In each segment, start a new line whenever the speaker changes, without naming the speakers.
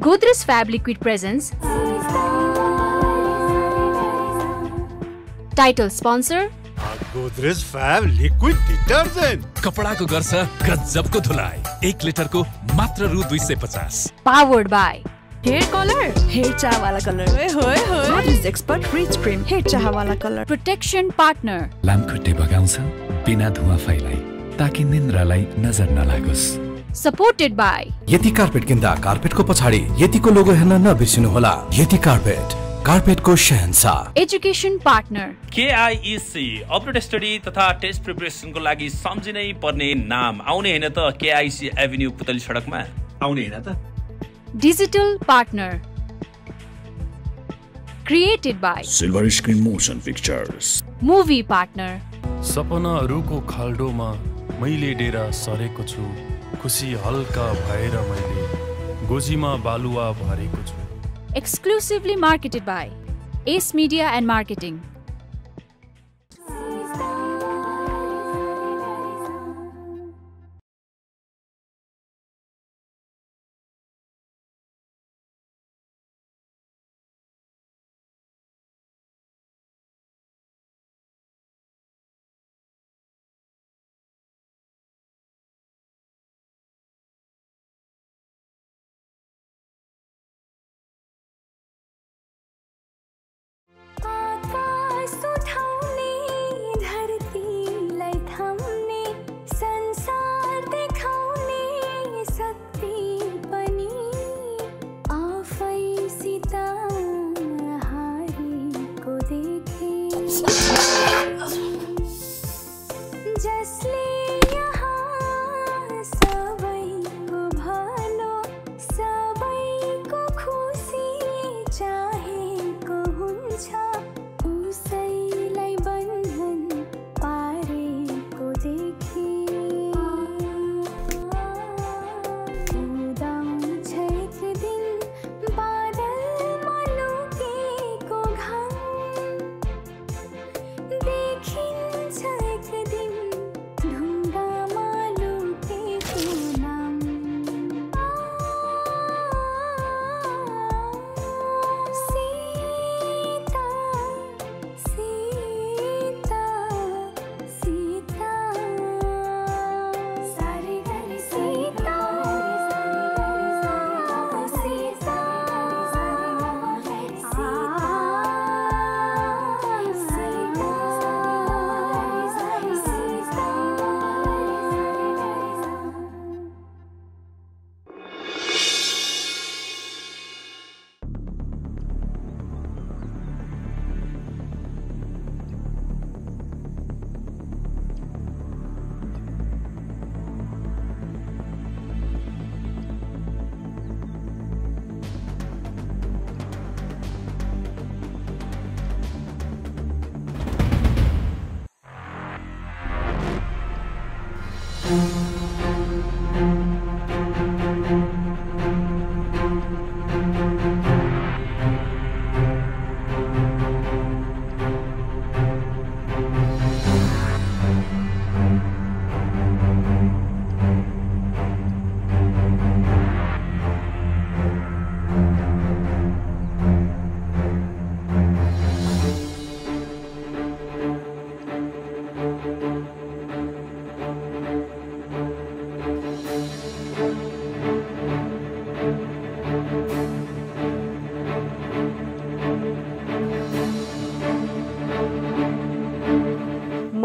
Godrej Fab Liquid presents title sponsor
Godrej Fab Liquid Detergent
कपडाको गर्छ गजबको धुलाइ 1 लिटरको मात्र रु 250
powered by
hair colour hair चाह वाला कलर होय Godrej expert rich cream hair चाह वाला कलर
protection partner
लामखुट्टे बगाउँछ बिना धुवा फैलाई ताकि निन्द्रालाई नजर नलागोस्
supported by
यति कार्पेट किन्दा कार्पेटको पछाडि यतिको लोगो हेर्न नबिर्सिनु होला। यति कार्पेटको शहंशाह
education partner
KIEC update study तथा टेस्ट प्रिपरेसनको लागि सम्झिनै पर्ने नाम आउने हैन त KIEC एभिन्यू पुतली सडकमा आउने हैन त
digital partner created by
Silver Screen Motion Pictures
movie partner
सपनाहरूको खाल्डोमा मैले डेरा सरेको छु खुसी हल्का भएर मैले गोजीमा बालुवा भरेको छु
exclusively marketed by Ace Media and Marketing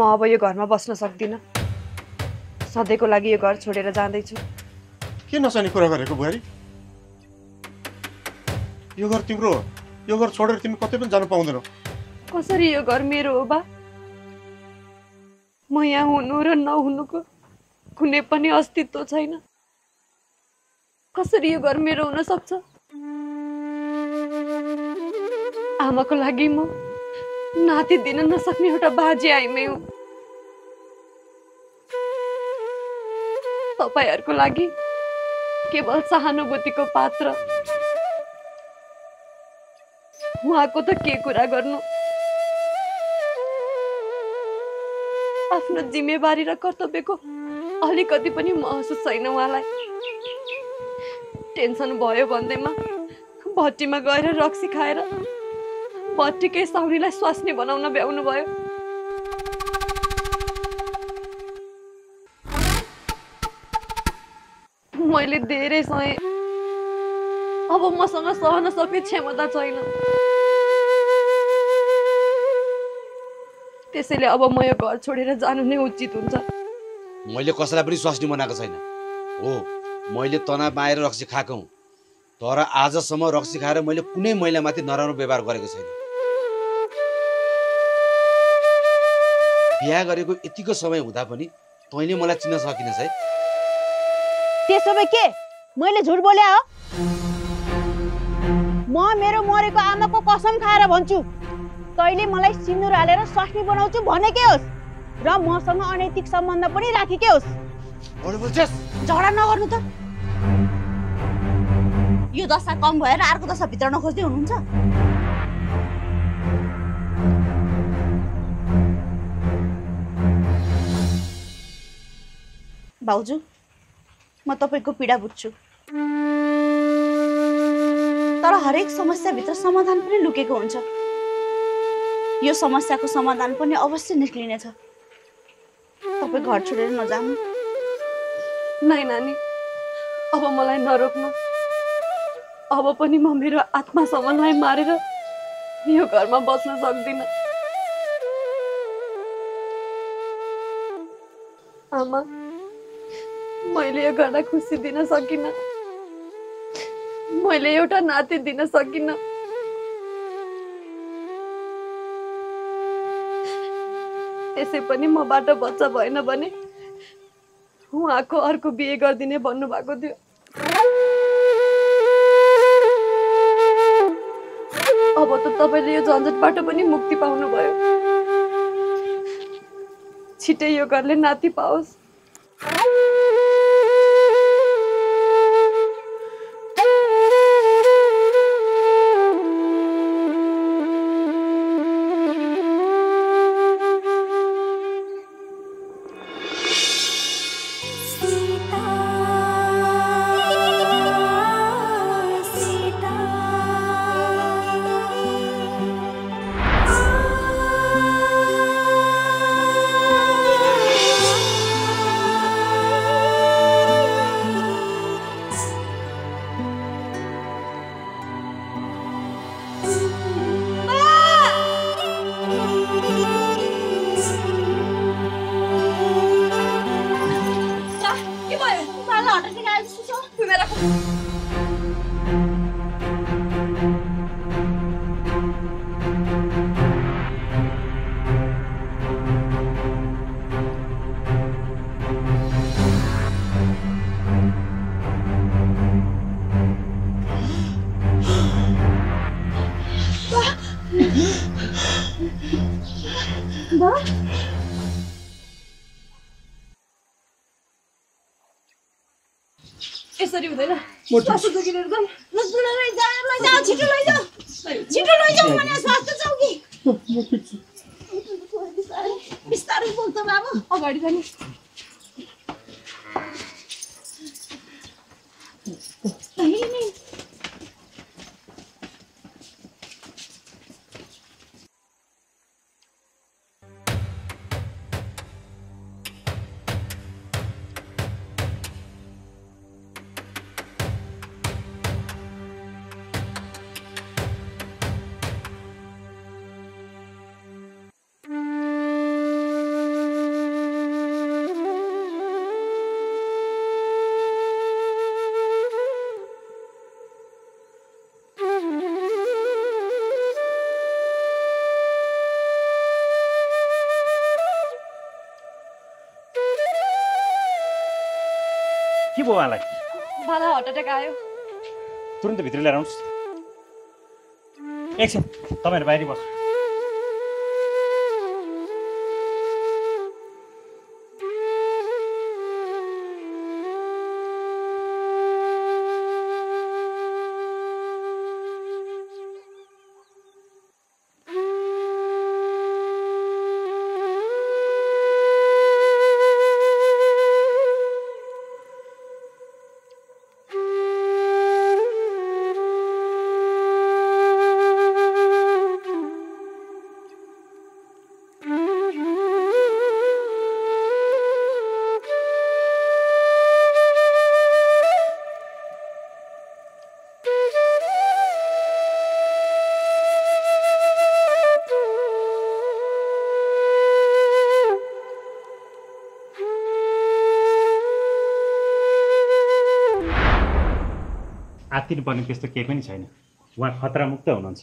म अब यो घरमा बस्न सक्दिन सधैँको लागि यो घर छोडेर जाँदै छु
के नसनी कुरा गरेको बुहारी यो घर तिम्रो हो यो घर छोडेर तिमी कतै पनि जान पाउँदैनौ
कसरी यो घर मेरो हो बा म यहाँ हुनु र नहुनुको कुनै पनि अस्तित्व छैन कसरी यो घर मेरो हुन सक्छ आमाको लागि म नाति दिन नसक्ने एउटा बाजे आइमै हुँ तपाईहरुको लागि केवल सहानुभूतिको पात्र उहाँको त के कुरा गर्नु आफ्नो जिम्मेवारी र कर्तव्यको अलिकति पनि महसुस छैन उहाँलाई टेन्सन भयो भन्दैमा भट्टीमा गएर रक्सी खाएर भट्टीकै साउरीलाई स्वास्नी बनाउन भ्याउनु भयो। मैले धेरै सहे, अब मसँग सहन सक्ने क्षमता छैन। त्यसैले अब म यो घर छोडेर जानु नै उचित हुन्छ।
मैले कसैलाई पनि स्वास्नी बनाएको छैन हो, मैले तनाव आएर रक्सी खाएको हुँ, तर आजसम्म रक्सी खाएर मैले कुनै महिलामाथि नराम्रो व्यवहार गरेको छैन। बिहा गरेको यतिको समय हुँदा पनि तैँले मलाई चिन्न सकिनस् है।
त्यसो भए के मैले झुट बोले हो? म मेरो मरेको आमाको कसम खाएर भन्छु, तैँले मलाई सिन्दुर हालेर स्वास्नी बनाउँछु भनेकै होस् र मसँग अनैतिक सम्बन्ध पनि राखेकै होस्।
झगडा नगर्नु त। यो दशा कम भएर अर्को दशा भित्र नखोज्दै हुनुहुन्छ? भाउजू, म तपाईको पीडा बुझ्छु, तर हरेक समस्याभित्र समाधान पनि लुकेको हुन्छ। यो समस्याको समाधान पनि अवश्य निस्किनेछ। तपाईँ घर छोडेर नजानु।
नाइ नानी, अब मलाई नरोक्नु। अब पनि म मेरो आत्मासम्मलाई मारेर यो घरमा बस्न सक्दिनँ। आमा, मैले यो घरलाई खुसी दिन सकिनँ। मैले एउटा नाति दिन सकिनँ। त्यसै पनि मबाट बच्चा भएन भने उहाँको अर्को बिहे गरिदिने भन्नुभएको थियो। अब त तपाईँले यो झन्झटबाट पनि मुक्ति पाउनुभयो। छिटै यो घरले नाति पाओस्। यसरी हुँदैन। स्वास्थ्य चौकी लिएर जाऊ।
छिटो लैजाऊ, छिटो लैजाऊ भने स्वास्थ्य चौकी। बिस्तारै बोल्छ बाबु।
अगाडि जानु।
के भयो उहाँलाई?
बाला हार्ट एट्याक आयो।
तुरुन्त भित्र लिएर आउनुहोस्। एकछिन तपाईँहरू बाहिर बस्नु। आत्तिनु पर्ने त्यस्तो केही पनि छैन। उहाँ खतरामुक्त हुनुहुन्छ।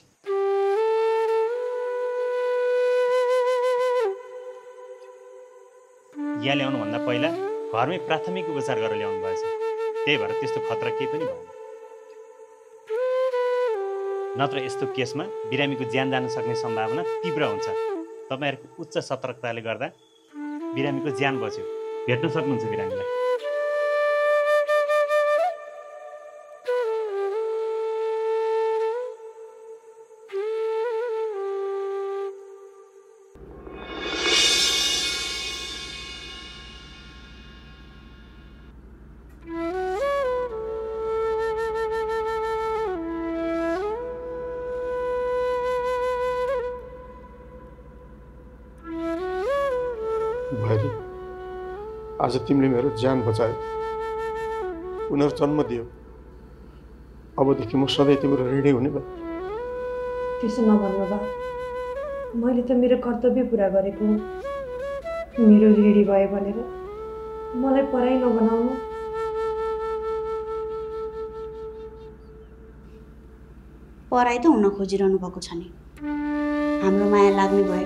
यहाँ ल्याउनुभन्दा पहिला घरमै प्राथमिक उपचार गरेर ल्याउनु भएछ। त्यही भएर त्यस्तो खतरा केही पनि भएन। नत्र यस्तो केसमा बिरामीको ज्यान जान सक्ने सम्भावना तीव्र हुन्छ। तपाईँहरूको उच्च सतर्कताले गर्दा बिरामीको ज्यान बच्यो। भेट्न सक्नुहुन्छ बिरामीलाई।
भैरी, आज तिमीले मेरो ज्यान बचायो, पुनर्जन्म दियो। अबदेखि म सधैँ तिम्रो ऋणी हुने बा।
त्यसो नभन्नु बा, मैले त मेरो कर्तव्य पुरा गरेको हुँ। मेरो ऋणी भयो भनेर मलाई पराई नबनाउनु।
पराई त हुन खोजिरहनु भएको छ नि। हाम्रो माया लाग्ने भए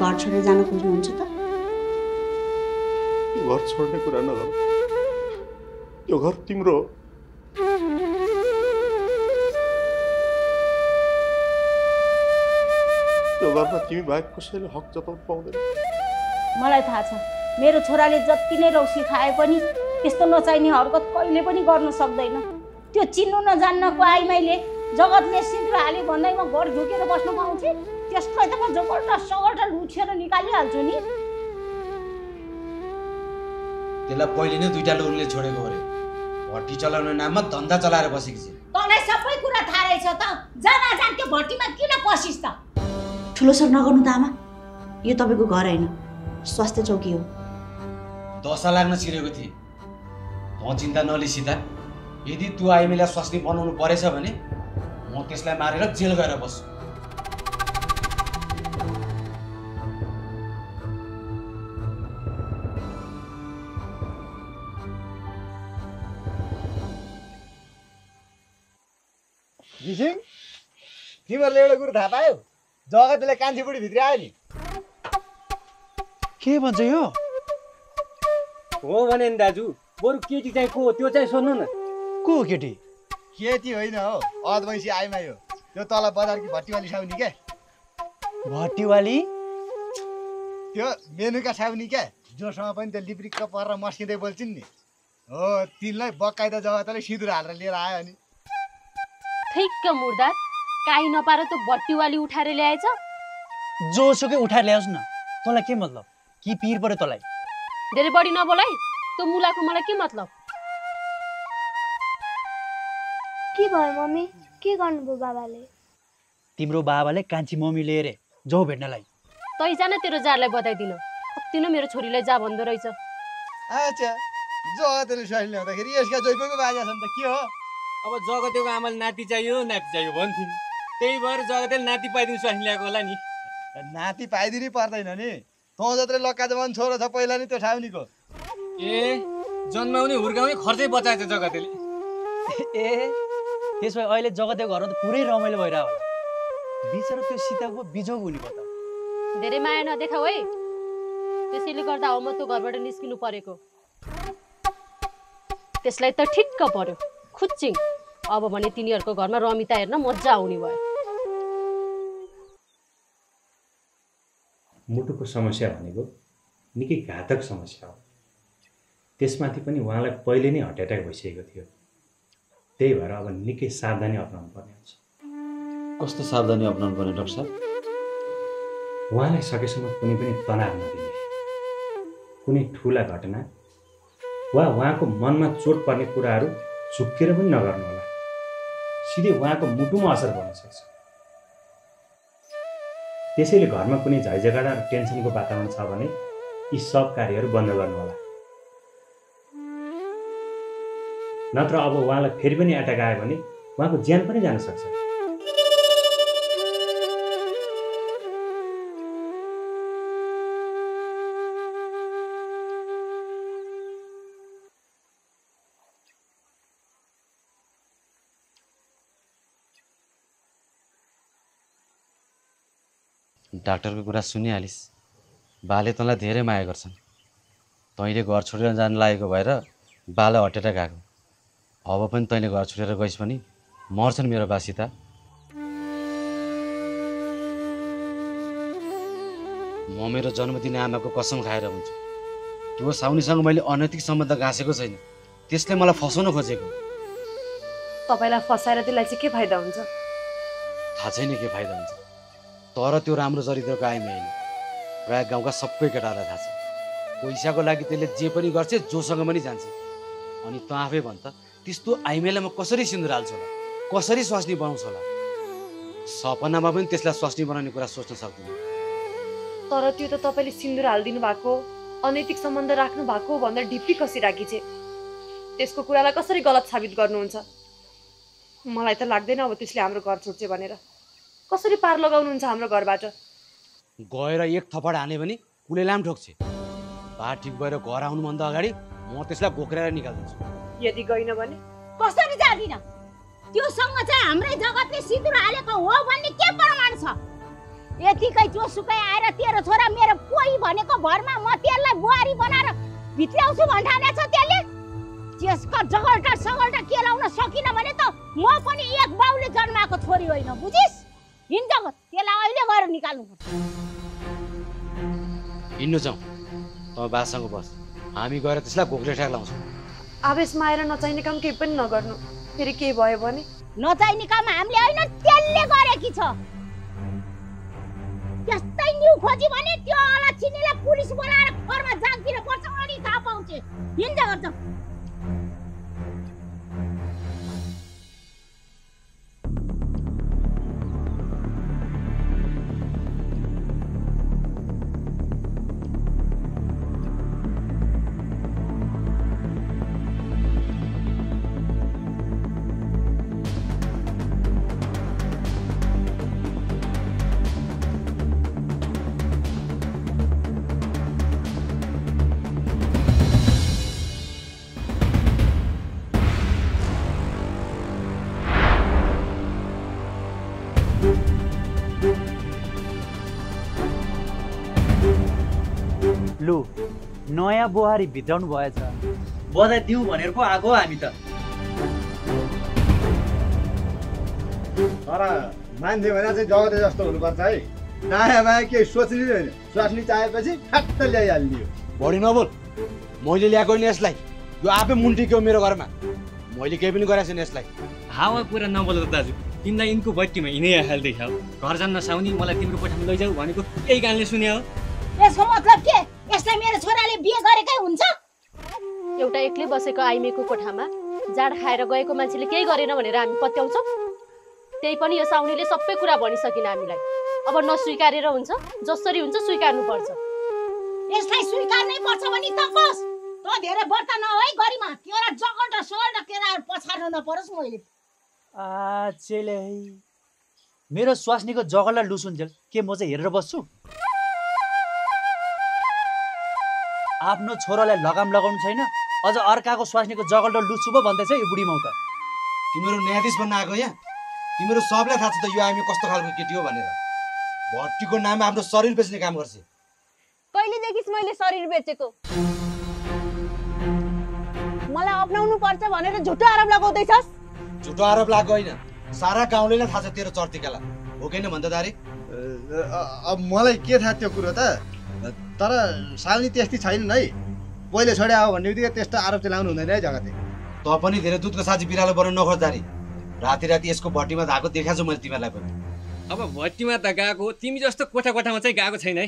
घर छोडेर जान खोज्नुहुन्छ त?
घर छोड्ने कुरा नगर। यो घर तिम्रो हो। यो घरमा तिमी बाहेक कसैले हक जताउन पाउँदैन।
मलाई थाहा छ, मेरो छोराले जति नै रौसी खाए पनि त्यस्तो नचाहिने हरकत कहिले पनि गर्न सक्दैन। त्यो चिन्नु नजान्नको आइमाईले जगतले सिन्दुर हाल्यो भन्दैमा घर झुकेर बस्न पाउँछ? त्यसलाई त म जबरजस्त लुछेर निकालिहाल्छु नि।
त्यसलाई पहिले नै दुईटा लोरले छोडेको अरे। भट्टी चलाउने नाममा धन्दा चलाएर बसेकी छ।
तँलाई सबै कुरा थाहा रहेछ त, जान जान त्यो भट्टीमा किन पसिस् त?
ठुलो सर नगर्नु त आमा। यो तपाईँको घर होइन, स्वास्थ्य चौकी हो।
दशा लाग्न छिरेको थिए। म चिन्ता नलिई सीता। यदि तँ आइमीलाई स्वास्नी बनाउनु परेछ भने म त्यसलाई मारेर जेल गएर बस्छु।
घिसिङ, तिमीहरूले एउटा कुरो थाहा पायो? जगतले कान्छी बुढी भित्र आयो नि।
के भन्छ यो?
हो भने नि दाजु, बरु केटी चाहिँ को हो त्यो चाहिँ सोध्नु न।
को हो केटी?
केटी होइन हो, अधवैँसी आइमाई हो। त्यो तल बजारकी भट्टीवाली साउनी क्या।
भट्टीवाली?
त्यो मेनुका साउनी क्या, जोसँग पनि त्यो लिप्रिक्क परेर मस्किँदै बोल्छिन् नि। हो, तिनलाई बकाइदा जगतले सिँदुर हालेर लिएर आयो नि।
ठिक्क मुर्दार, काहीँ नपाएर त भट्टीवाली उठाएर ल्याएछ।
जोसुकै उठाएर ल्याओस् न, तँलाई के मतलब? कि पिर पर्यो तँलाई?
धेरै बढी नबोलाइ, त्यो मुलाको मलाई के मतलब?
के भयो मम्मी? के गर्नुभयो बाबाले?
तिम्रो बाबाले कान्छी मम्मी लिएर जाऊ भेट्नलाई।
तै जान तेरो जारलाई बताइदिनु। कति न मेरो छोरीलाई जा भन्दो रहेछ।
अच्छा, जगतले स्वास्नी ल्याउँदाखेरि यसका जोइको बाजा छन् त के हो?
अब जगतेको आमाले नाति चाहियो भन्थिन्, त्यही भएर जगतेले नाति पाइदिनु स्वास्नी ल्याएको होला नि।
नाति पाइदिनै पर्दैन नि। तँ जत्रै लक्का जवान छोरो छ पहिला नि त्यो ठाउनीको।
ए, जन्माउने हुर्काउने खर्चै बचाएछ जगतेले।
ए, त्यसो भए अहिले जगतेको घरमा त पुरै रमाइलो भइरहेको होला। बिचरा त्यो सीताको बिजोग हुने भयो त।
धेरै माया नदेखाऊ है, त्यसैले गर्दा हो म त्यो घरबाट निस्किनु परेको। त्यसलाई त ठिक्क पर्यो, खुच्चिङ। अब भने तिनीहरूको घरमा रमिता हेर्न मजा आउने भयो।
मुटुको समस्या भनेको निकै घातक समस्या हो। त्यसमाथि पनि उहाँलाई पहिले नै हार्ट एट्याक भइसकेको थियो। त्यही भएर अब निकै सावधानी अपनाउनु पर्ने हुन्छ।
कस्तो सावधानी अपनाउनु पर्ने डाक्टर साहब?
उहाँलाई सकेसम्म कुनै पनि तनाव नदिने, कुनै ठुला घटना वा उहाँको मनमा चोट पर्ने कुराहरू झुक्केर पनि नगर्नु होला। सिधै उहाँको मुटुमा असर पर्न सक्छ। त्यसैले घरमा कुनै झैझगडा र टेन्सनको वातावरण छ भने यी सब कार्यहरू बन्द गर्नु होला। नत्र अब उहाँलाई फेरि पनि एट्याक आयो भने उहाँको ज्यान पनि जान सक्छ।
डाक्टरको कुरा सुनिहालिस्। बाले तँलाई धेरै माया गर्छन्। तैँले घर छोडेर जान लागेको भएर बाले हटेर गएको। अब पनि तैँले घर छोडेर गइस् भने मर्छन् मेरो बा सीता। म मेरो जन्मदिन आमाको कसम खाएर हुन्छु। त्यो साउनीसँग मैले अनैतिक सम्बन्ध गाँसेको छैन। त्यसले मलाई फसाउन खोजेको।
तपाईँलाई फसाएर त्यसलाई चाहिँ के फाइदा हुन्छ?
थाहा छैन के फाइदा हुन्छ, तर त्यो राम्रो चरित्रको आइमे होइन। प्रायः गाउँका सबै केटाहरूलाई थाहा छ। पैसाको लागि त्यसले जे पनि गर्छ, जोसँग पनि जान्छ। अनि त आफै भन् त, त्यस्तो आइमेलाई म कसरी सिन्दुर हाल्छु होला, कसरी स्वास्नी बनाउँछु होला? सपनामा पनि त्यसलाई स्वास्नी बनाउने कुरा सोच्न सक्दिनँ।
तर त्यो त तपाईँले सिन्दुर हालिदिनु भएको, अनैतिक सम्बन्ध राख्नु भएको भन्दा ढिप्पी कसिराखी छे। त्यसको कुरालाई कसरी गलत साबित गर्नुहुन्छ? मलाई त लाग्दैन अब त्यसले हाम्रो घर छोड्छ भनेर। कसरी पार लगाउनुहुन्छ हाम्रो घरबाट?
गएर एक थप्पड हाने भने कुलेलाम ठोक्छ। बार ठिक भएर घर आउनुभन्दा अगाडि म त्यसलाई गोक्रेर निकाल्दिन्छु।
यदि गइन भने
कसरी जादिन? त्योसँग चाहिँ हाम्रै जगतले सिन्दुर हालेको हो भन्ने के प्रमाण छ? यतिकै जोसुकै आएर तेरो छोरा मेरो कोही भनेको भरमा म त्यसलाई बुहारी बनाएर भित्र्याउँछु भन्ठाने छ त्यसले। त्यसका जगल्टा सगल्टा केलाउन सकिन भने त म पनि एक बाउले जन्माएको छोरी होइन, बुझिस्? हिँड जगत, त्यसलाई अहिले गएर निकाल्नु पर्छ।
हिँड्नु जाउँ, त बासँग बस, हामी गएर त्यसलाई गोक्रे ठ्याक लाउँछौँ।
आवेशमा आएर नचाहिने काम केही पनि नगर्नु। फेरि के भयो भने?
नचाहिने काम हामीले होइन, त्यसले गरेकी छ। त्यस्तै न्यु खोजी भने त्यो अलक्षिनीलाई पुलिस बोलाएर घरमा जागिदिनु पर्छ, अनि थाहा पाउँछ। हिँड गर्छ।
लु, नयाँ बुहारी भित्राउनु भएछ। बधाई दिउँ भनेर पो आएको हामी त।
तर मान्छे भने चाहिँ जगते जस्तो हुनुपर्छ है। नयाँ माया केही सोच्ने होइन, स्वास्नी चाहेपछि ठ्याक्क ल्याइहाल्ने हो।
बढी नबोल, मैले ल्याएको नि यसलाई। यो आफै मुन्टिक्यो मेरो घरमा। मैले केही पनि गरेको छैन यसलाई।
हावा कुरा नबोल त दाजु, तिमीलाई यिनको बट्टीमा हिँडै हाल्दैछौ। घर जान्न साउनी, मलाई तिम्रो कोठामा लैजाऊ भनेको यही कारणले सुन्यो।
यसको मतलब के? यसलाई मेरो छोराले बिहे गरेकै हुन्छ?
एउटा एक्लै बसेको आइमेको कोठामा जाड खाएर गएको मान्छेले केही गरेन भनेर हामी पत्याउँछौँ? त्यही पनि यो साउनीले सबै कुरा भनिसकिन हामीलाई। अब नस्वीकारेर हुन्छ, जसरी हुन्छ स्वीकार्नु पर्छ।
यसलाई स्वीकार्नै पर्छ भने त कस? त धेरै बर्ता नहोइ गरिमा, तेरा जगल्टा सगल्टा केराहरू पछार्न नपरोस् मैले।
चेले मेरो स्वास्नीको जगल्ला लुसुन्जेल के म चाहिँ हेरेर बस्छु? आफ्नो छोरालाई लगाम लगाउनु छैन, अझ अर्काको स्वास्नीको जगल्टो लुच्छु पो भन्दैछ यो बुढी मौ त।
तिम्रो न्यायाधीश बन्न आएको यहाँ? तिम्रो सबलाई थाहा छ त यो हामी कस्तो खालको केटी हो भनेर। भट्टीको नाममा आफ्नो शरीर बेच्ने काम गर्छ।
कहिलेदेखि मैले शरीर बेचेको? मलाई अपनाउनु पर्छ भनेर झुटो आरोप लगाउँदैछस्?
झुटो आरोप लागेको होइन, सारा गाउँले नै थाहा छ तेरो चर्तिकाला हो कि भन्दा दारी।
अब मलाई के थाहा त्यो कुरो त? तर साउनी त्यस्तै छैन है। पहिले छोडे आयो भन्ने बित्तिकै त्यस्तो आरोप चलाउनु हुँदैन है जगते।
त पनि धेरै दुधको साझी बिरालो बनाउनु नखोज दारी। राति राति यसको भट्टीमा धाएको देखाएको छु मैले तिमीलाई पनि।
अब भट्टीमा त गएको, तिमी जस्तो कोठा कोठामा चाहिँ गएको छैन है।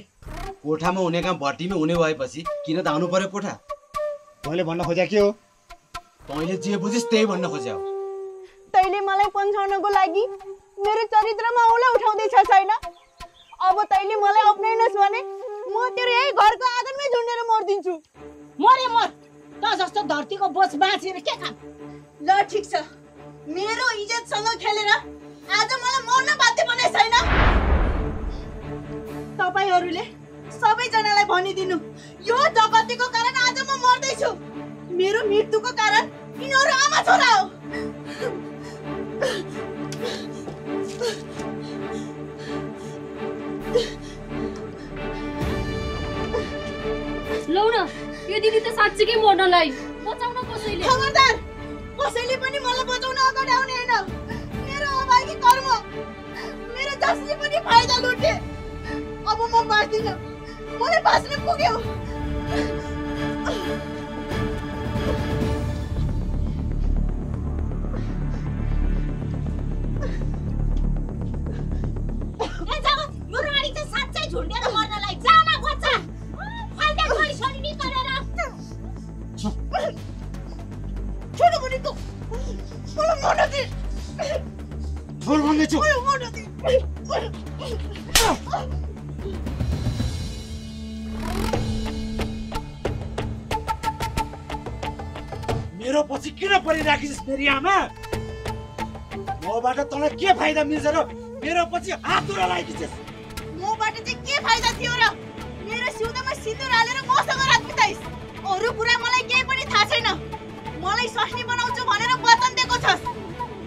कोठामा हुने काम भट्टीमा हुने भएपछि किन त आउनु पर्यो कोठा?
तैँले भन्न खोज्या के हो?
तैँले जे बुझिस् त्यही भन्न खोज्या हो।
तैँले मलाई पन्छाउनको लागि मेरो चरित्रमा औँला उठाउँदैछ छैन? अब तैँले मलाई अपनाइनस् भने म तेरो यही घरको आँगनमै झुन्डेर मर्दिन्छु।
मरे मर, त जस्तो धरतीको बोझ बाँचेर के काम?
ल ठिक छ, मेरो इज्जतसँग खेलेर आज मलाई मर्न बाध्य बनाए छैन? तपाईहरूले सबैजनालाई भनिदिनु, यो जगतीको कारण आज म मर्दैछु। मेरो मृत्युको कारण यिनीहरू आमा छोरा हो।
दिदी त साच्चीकै मर्नलाई बचाउन कसैले
खबरदार कसैले पनि मलाई बचाउन अगाडि आउने हैन मेरो अभागी कर्म मेरो जसले पनि फाइदा लुटे अब म बाँच्दिन मलाई बाँच्न पुग्यो
झुन्डेर मर्नलाई जान बच्चा फाल्दा छोरी छोरी निकालेर
छोडो भने त मलाई मर्न दे
छोड भन्दै छु
मलाई मर्न दे
मेरो पछि किन परिराखिस् मेरी आमा मबाट तँलाई के फाइदा मिल्छ र मेरो पछि हात धुरा लगाइदिन्छस्
मबाट चाहिँ के फाइदा थियो र मेरो सिउँदामा सिन्दुर हालेर मसँग रात बिताइस् अरु कुरा मलाई केही पनि थाहा छैन मलाई स्वास्नी बनाउँछु भनेर वचन दिएको छस्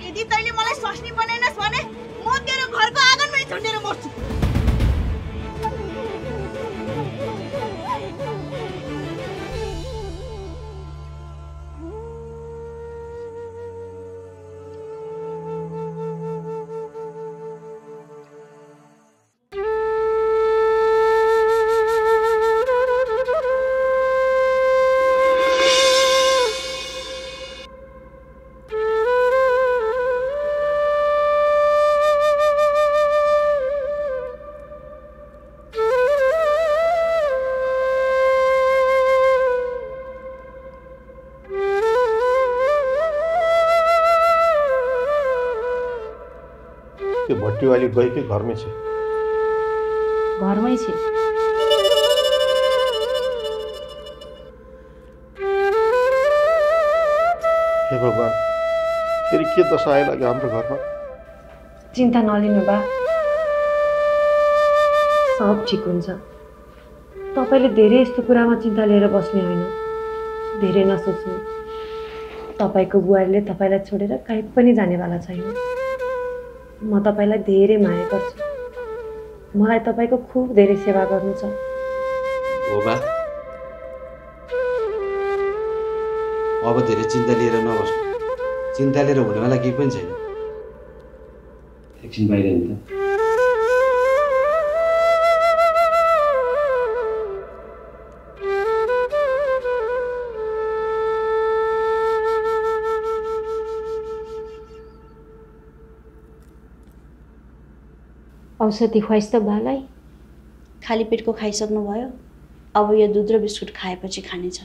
यदि तैले मलाई स्वास्नी बनाइनस् भने म तेरो घरको आँगनमै झुन्डेर मर्छु
त्यो भट्टीवाली गएकै घरमै छ
घरमै छ
हे भगवान फेरि के दशा आइलाग्यो हाम्रो घरमा
चिन्ता नलिनु बा सब ठिक हुन्छ तपाईले धेरै यस्तो कुरामा चिन्ता लिएर बस्ने होइन धेरै नसोच्नु तपाईको बुहारीले तपाईलाई छोडेर कहीँ पनि जानेवाला छैन म तपाईलाई धेरै माया गर्छु मलाई तपाईको खूब धेरै सेवा गर्नु छ
हो बा अब धेरै चिन्ता लिएर नबस्नु चिन्ता लिएर हुनेवाला केही पनि छैन एकछिन बाहिर नि त
औषधि खुवाइस् त बालाई
खाली पेटको खाइसक्नुभयो अब यो दुध र बिस्कुट खाएपछि खानेछ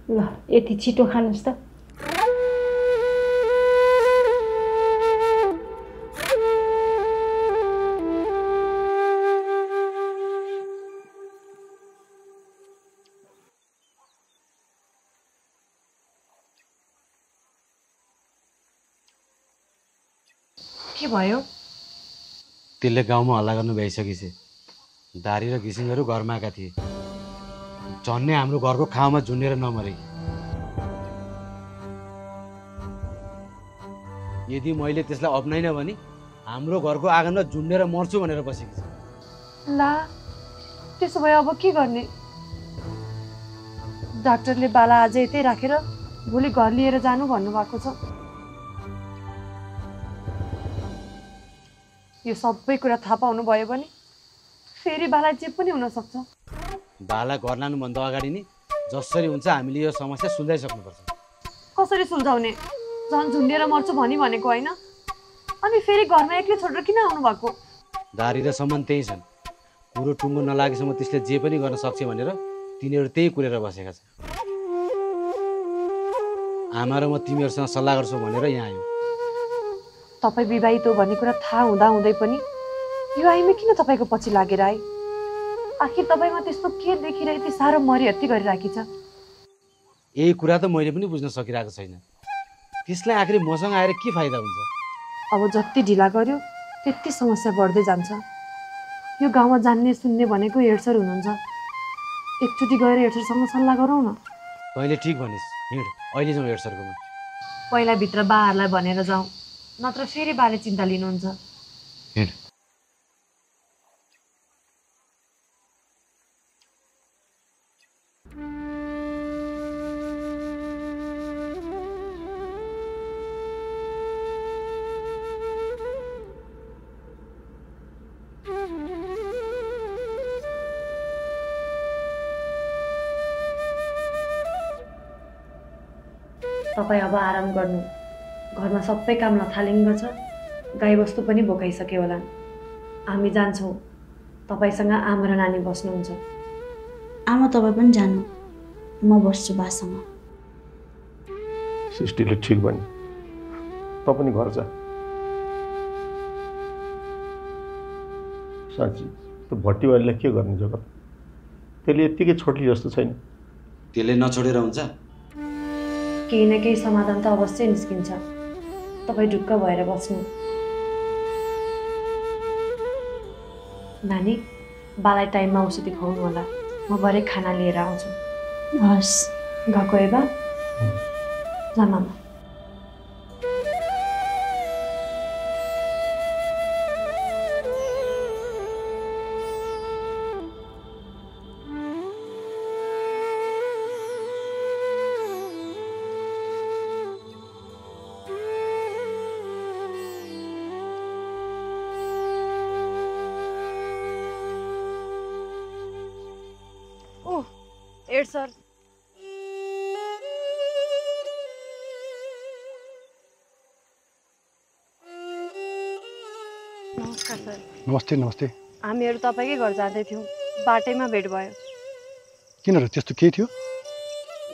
ल यति छिटो खानुस् त के भयो
त्यसले गाउँमा हल्ला गर्नु भइसकेछ दारी र घिसिङहरू घरमा आएका थिए झन्ने हाम्रो घरको खाउँमा झुन्डेर नमरे यदि मैले त्यसलाई अपनाइन भने हाम्रो घरको आँगनमा झुन्डेर मर्छु भनेर बसेको छ
ला त्यसो भए अब के गर्ने डाक्टरले बाला आज यतै राखेर भोलि घर लिएर जानु भन्नुभएको छ यो सबै कुरा थाहा पाउनु भयो भने फेरि बाला जे पनि हुन सक्छ
बाला घर लानुभन्दा अगाडि नै जसरी हुन्छ हामीले यो समस्या सुल्झाइसक्नुपर्छ
कसरी सुल्झाउने झन् झुन्डेर मर्छु भनेको होइन अनि फेरि घरमा एक्लै छोडेर किन आउनु भएको
दारी र सम्मान त्यही छन् कुरो टुङ्गो नलागेसम्म त्यसले जे पनि गर्न सक्छ भनेर तिनीहरू त्यही कुरेर बसेका छन् आमा र म तिमीहरूसँग सल्लाह गर्छु भनेर यहाँ आयो
तपाईँ विवाहित हो भन्ने कुरा थाहा हुँदा हुँदै पनि यो आइमा किन तपाईँको पछि लागेर आए आखिर तपाईँमा त्यस्तो के देखेर यति साह्रो मरिहत्ती गरिराखी छ
यही कुरा त मैले पनि बुझ्न सकिरहेको छैन त्यसलाई आखिर मसँग आएर के फाइदा हुन्छ
अब जति ढिला गर्यो त्यति समस्या बढ्दै जान्छ यो गाउँमा जान्ने सुन्ने भनेको हेडसर हुनुहुन्छ एकचोटि गएर हेडसरसँग सल्लाह गरौँ न
तैँले ठिक भनिस् हिँड अहिले जाउँ हेडसरकोमा
पहिला भित्र बाहरूलाई भनेर जाउँ नत्र फेरि बाले चिन्ता लिनुहुन्छ
हिँड
तपाईँ अब आराम गर्नु। घरमा सबै काम लथालिङ्ग छ, गाईबस्तु पनि बोकाइसक्यो होला। हामी जान्छौँ, तपाईँसँग आमा र नानी बस्नुहुन्छ।
आमा तपाईँ पनि जानु, म बस्छु बासँग।
सृष्टिले ठिक भन्यो, त पनि घर जा। साँच्ची त भट्टीवालीलाई के गर्ने जगत? त्यसले यत्तिकै छोड्ली जस्तो छैन।
त्यसले नछोडेर हुन्छ?
केही न केही समाधान त अवश्य निस्किन्छ। तपाईँ ढुक्क भएर बस्नु। नानी, बालाई टाइममा औषधि खुवाउनु होला। म भरे खाना लिएर आउँछु।
हस्।
गएको है बा? ल मामा। एड सर, नमस्कार सर।
नमस्ते नमस्ते।
हामीहरू तपाईँकै घर जाँदै थियौँ, बाटैमा भेट भयो।
किन र त्यस्तो केही थियो?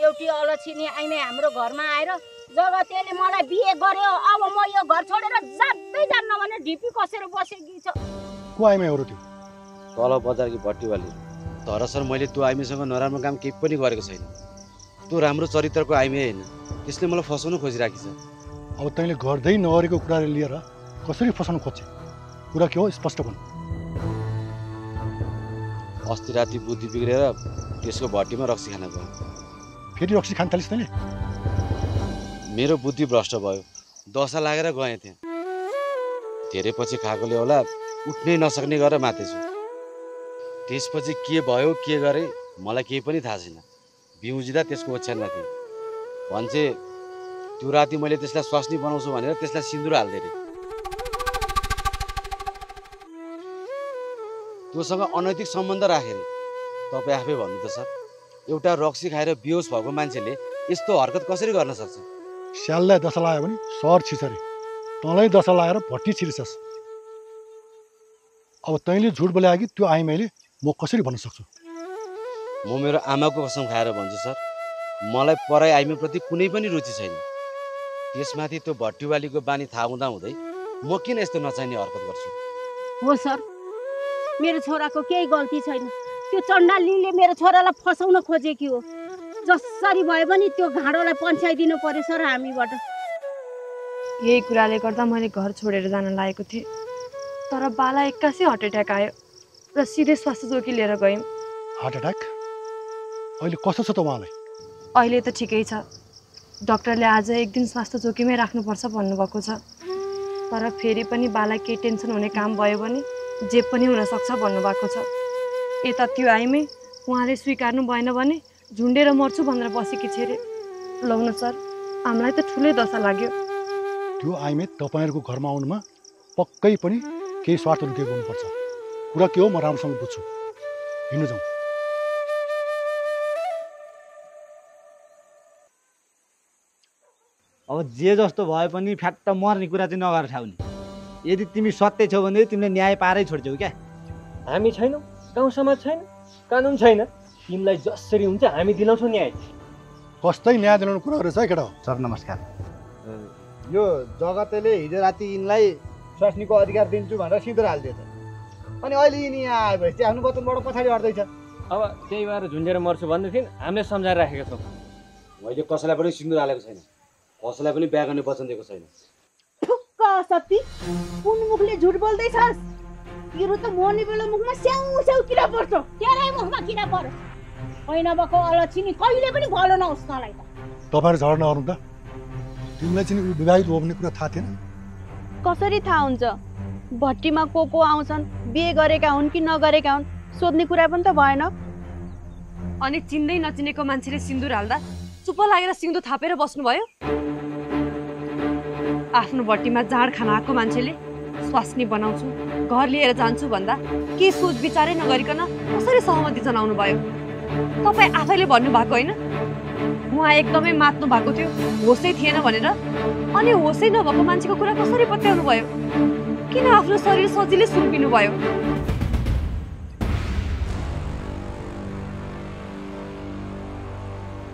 एउटी अलछिनी आइमे हाम्रो घरमा आएर जगतेले मलाई बिहे गर्यो, अब म यो घर छोडेर जाँदै जान्न भने ढिपी कसेर बसेकी छ।
को आइमे हो र त्यो?
तल बजारकी भट्टीवाली। तर सर मैले त्यो आइमीसँग नराम्रो काम केही पनि गरेको छैन। त्यो राम्रो चरित्रको आइमी होइन, त्यसले मलाई फसाउन खोजिराखी छ।
अब तैँले गर्दै नगरेको कुराले लिएर कसरी फसाउन खोज्छे? कुरा के हो स्पष्ट भन्।
अस्ति राति बुद्धि बिग्रेर त्यसको भट्टीमा रक्सी खान गयो।
फेरि रक्सी खान थालिस् तैँले?
मेरो बुद्धि भ्रष्ट भयो, दशा लागेर गएँ त्यहाँ। धेरै पछि खाएकोले होला उठ्नै नसक्ने गरेर माथेछु। त्यसपछि के भयो के गरे मलाई केही पनि थाहा छैन। बिउजिँदा त्यसको ओछ्यानमा थिएँ। भन्छे त्यो राति मैले त्यसलाई स्वास्नी बनाउँछु भनेर त्यसलाई सिन्दुर हाल्दै रे। त्योसँग अनैतिक सम्बन्ध राखेर तपाईँ आफै भन्नु त सर, एउटा रक्सी खाएर बेहोस भएको मान्छेले यस्तो हरकत कसरी गर्न सक्छ?
स्याललाई दशा लाग्यो भने सर छिसरे, तँलाई दशा लगाएर भट्टी छिरिसस्। अब तैँले झुट बोले कि त्यो आइमाईले म कसरी भन्न सक्छु?
म मेरो आमाको कसम खाएर भन्छु सर, मलाई पराई आइमीप्रति कुनै पनि रुचि छैन। त्यसमाथि त्यो भट्टीवालीको बानी थाहा हुँदाहुँदै म किन यस्तो नचाहिने हरकत गर्छु?
हो सर, मेरो छोराको केही गल्ती छैन। त्यो चण्डालीले मेरो छोरालाई फसाउन खोजेकी हो। जसरी भए पनि त्यो घाँडोलाई पन्छाइदिनु पर्यो सर हामीबाट।
यही कुराले गर्दा मैले घर छोडेर जान लागेको थिएँ, तर बाला एक्कासी हार्ट एट्याक आयो र सिधै स्वास्थ्य चौकी लिएर गयौँ।
Heart attack? अहिले कस्तो छ त उहाँलाई?
अहिले त ठिकै छ। डाक्टरले आज एक दिन स्वास्थ्य चौकीमै राख्नुपर्छ भन्नुभएको छ। तर फेरि पनि बाला केही टेन्सन हुने काम भयो भने जे पनि हुनसक्छ भन्नुभएको छ। यता त्यो आइमै उहाँले स्वीकार्नु भएन भने झुन्डेर मर्छु भनेर बसेकी छे रे। लौन सर, हामीलाई त ठुलै दशा लाग्यो।
त्यो आइमे तपाईँहरूको घरमा आउनुमा पक्कै पनि केही स्वार्थ लुकेको हुनुपर्छ। कुरा के हो म राम्रोसँग बुझ्छु। हिँड्नु जाउँ।
अब जे जस्तो भए पनि फ्याट्ट मर्ने कुरा चाहिँ नगरेर ठाउने। यदि तिमी सत्य छौ भने तिमीले न्याय पारै छोड्छौ क्या?
हामी छैनौँ, गाउँ समाज छैन, कानुन छैन। तिमीलाई जसरी हुन्छ हामी दिलाउँछौँ न्याय।
कस्तै न्याय दिलाउनु कुरा गरेछ है केटा?
सर नमस्कार। यो जगतेले हिजो राति यिनलाई स्वास्नीको अधिकार दिन्छु भनेर सिन्दुर हालिदिएछ। अनि अहिले यिनी यहाँ आएपछि आफ्नो वचनबाट पछाडि हट्दैछ।
अब त्यही भएर झुन्डेर मर्छु भन्दै थिइन्, हामीले सम्झाएर राखेका छौँ।
मैले कसैलाई पनि सिन्दुर हालेको छैन, कसैलाई पनि बिहा गर्ने वचन दिएको छैन।
ठुक्क सती, कुन मुखले झुट बोल्दैछस्? तेरो त मर्ने बेला मुखमा स्याउ स्याउ किरा पर्छ। तेरै मुखमा किरा पर्छ। होइन भएको अलछिनी कहिले पनि भलो नहोस् तँलाई त।
तपाईँहरू झगडा नगर्नु त। तिमीलाई चाहिँ विवाहित हो भन्ने कुरा थाहा थिएन?
कसरी थाहा हुन्छ? भट्टीमा को आउँछन्, बिहे गरेका हुन् कि नगरेका हुन्, सोध्ने कुरा पनि त भएन।
अनि चिन्दै नचिनेको मान्छेले सिन्दुर हाल्दा चुप लागेर सिउँदो थापेर बस्नुभयो? आफ्नो भट्टीमा जाँड खान आएको मान्छेले स्वास्नी बनाउँछु, घर लिएर जान्छु भन्दा के सोच विचारै नगरिकन कसरी सहमति जनाउनु भयो? तपाईँ आफैले भन्नुभएको होइन? उहाँ एकदमै मात्नु भएको थियो, होसै थिएन भनेर। अनि होसै नभएको मान्छेको कुरा कसरी पत्याउनु भयो? किन आफ्नो शरीर सजिलै सुम्पिनु भयो?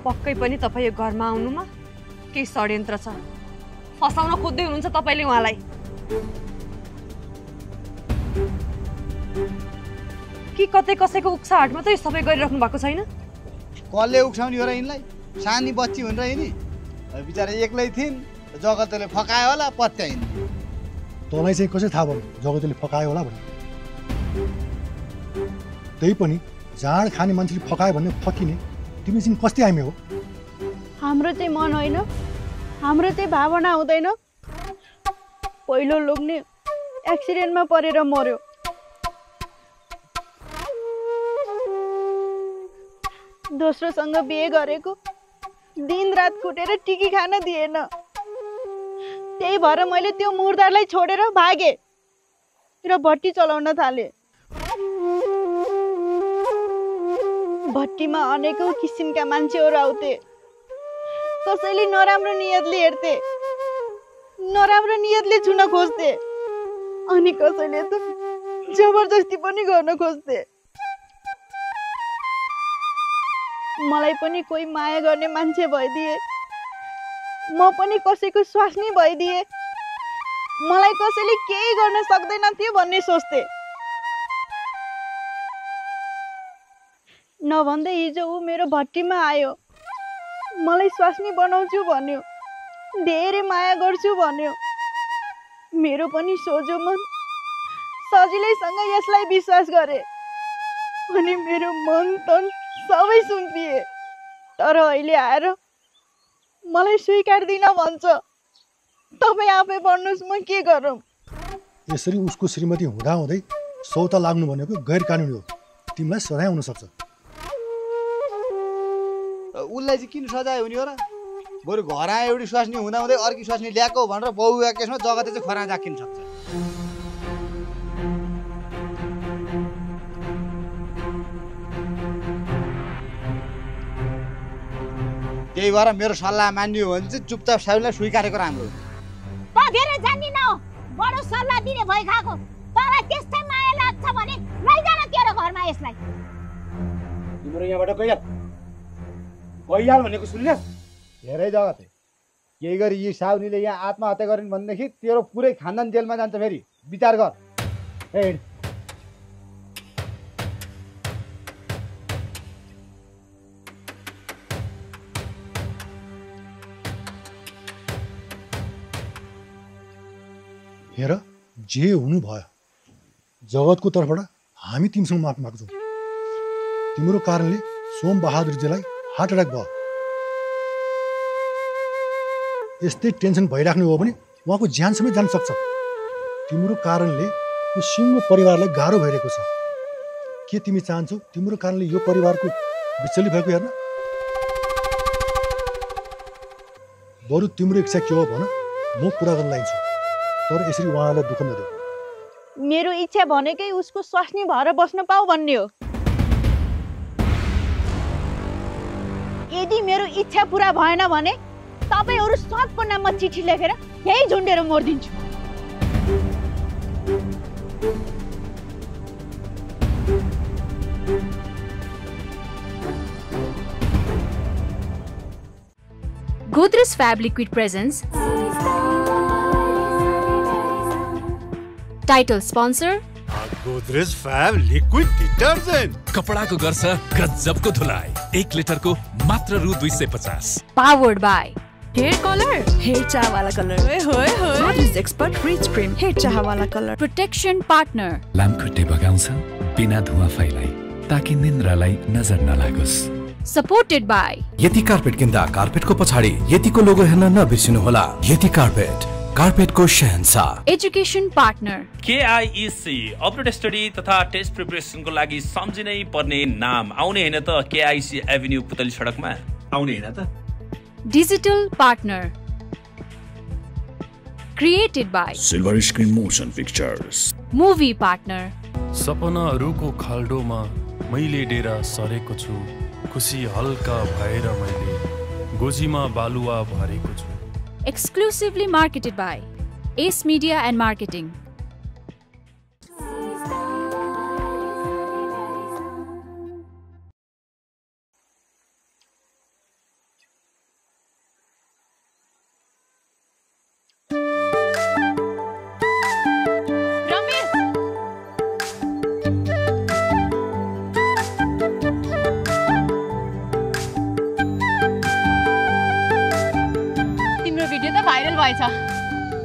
पक्कै पनि तपाईँ यो घरमा आउनुमा केही षड्यन्त्र छ। फसाउन खोज्दै हुनुहुन्छ तपाईँले उहाँलाई। कि कतै कसैको उक्साहटमा त यो सबै गरिराख्नु भएको छैन?
कसले उक्साउने हो र यिनलाई? सानी बच्ची हुन् र यिनी? बिचारा एक्लै थिइन्, जगतले फकायो होला, पत्याइन्।
तँलाई चाहिँ कसरी थाहा भयो जगतले फकायो होला भने? त्यही पनि जाँड खाने मान्छेले फकायो भने फकिने तिमी चाहिँ कस्तै आइमे हो?
हाम्रो चाहिँ मन होइन, हाम्रो चाहिँ भावना हुँदैन। पहिलो लोग्ने एक्सिडेन्टमा परेर मर्यो, दोस्रोसँग बिहे गरेको दिन रात कुटेर टिकी खान दिएन। त्यही भएर मैले त्यो मुर्दालाई छोडेर भागे र भट्टी चलाउन थाले। भट्टीमा अनेकौं किसिमका मान्छेहरू आउँथे। कसैले नराम्रो नियतले हेर्थे, नराम्रो नियतले छुन खोज्थे, अनि कसैले त जबरजस्ती पनि गर्न खोज्थे। मलाई पनि कोही माया गर्ने मान्छे भइदिए, म पनि कसैको स्वास्नी भइदिए, मलाई कसैले केही गर्न सक्दैन थियो भन्ने सोच्थे। नभन्दै हिजो ऊ मेरो भट्टीमा आयो, मलाई स्वास्नी बनाउँछु भन्यो, धेरै माया गर्छु भन्यो। मेरो पनि सोझो मन सजिलैसँग यसलाई विश्वास गरे, अनि मेरो मन तन सबै सुम्पिए। तर अहिले आएर मलाई स्वीकार्दिन भन्छ। तपाईँ आफै भन्नुहोस् म के गरौँ?
यसरी उसको श्रीमती हुँदाहुँदै सौता लाग्नु भनेको गैर कानुनी हो। तिमीलाई सजाय हुन सक्छ।
उसलाई चाहिँ किन सजाय हुने हो र? बरु घर आए एउटी स्वास्नी हुँदाहुँदै अर्की स्वास्नी ल्याएको भनेर बहुका केसमा जगतले चाहिँ खरा जाकिन सक्छ। त्यही भएर मेरो सल्लाह मान्ने हो भने चाहिँ चुपचाप साउलाई स्वीकारेको राम्रो हो।
त धेरै जान्दिन हो, बडो सल्लाह दिने भइ खाएको। तर त्यस्तै माया लाग्छ भने लैजान तेरो घरमा यसलाई।
तिम्रो यहाँबाट गइहाल, गइहाल भनेको सुन्नेस्?
धेरै जगत केही गरी यी साउनीले यहाँ आत्महत्या गरिन् भनेदेखि तेरो पुरै खानदान जेलमा जान्छ। फेरि विचार गर। ए
हेर, जे हुनु भयो, जगतको तर्फबाट हामी तिमीसँग माफी माग्छौँ। तिम्रो कारणले सोम बहादुरजीलाई हार्ट एट्याक भयो। यस्तै टेन्सन भइराख्नु हो भने उहाँको ज्यान समेत जान सक्छ। तिम्रो कारणले यो सिङ्गो परिवारलाई गाह्रो भइरहेको छ। के तिमी चाहन्छौ तिम्रो कारणले यो परिवारको विचलित भएको हेर्न? बरु तिम्रो इच्छा के हो भन, म पुरा गर्न लागिन्छु। तर यसरी उहाँलाई दुःख नदेऊ।
मेरो इच्छा भनेकै उसको स्वास्नी भएर बस्न पाऊ भन्ने हो। यदि मेरो इच्छा पुरा भएन भने तपाईहरु सबको नाममा चिठी लेखेर यही झुन्डेर मर्दिन्छु।
Godrej Fab Liquid presents Title sponsor
Godrej Fab Liquid Detergent
कपडाको गर्छ गजबको धुलाइ 1 लिटरको मात्र रु 250
Powered by
Hair color hair चाह वाला कलर ओए होए होए Godrej Expert Rich Cream hair चाह वाला कलर
Protection Partner
लामखुट्टे बगाउँछ बिना धुवा फैलाई ताकि निन्द्रालाई नजर नलागोस्
Supported by
यति कार्पेट किन्दा कार्पेटको पछाडी यतिको लोगो हेर्न नबिर्सिनु होला। यति कार्पेटको शहंशाह।
Education Partner
KIEC upload study तथा टेस्ट प्रिपरेसनको लागि सम्झिनै पर्ने नाम आउने हैन त KIC एभिन्यू पुतली सडकमा आउने हैन त
Digital Partner Created by
Silver Screen Motion Pictures
Movie Partner
सपनाहरूको खाल्डोमा मैले डेरा सरेको छु खुसी हल्का भएर मैले गोजीमा बालुवा भरेको छु।
Exclusively marketed by Ace Media and Marketing.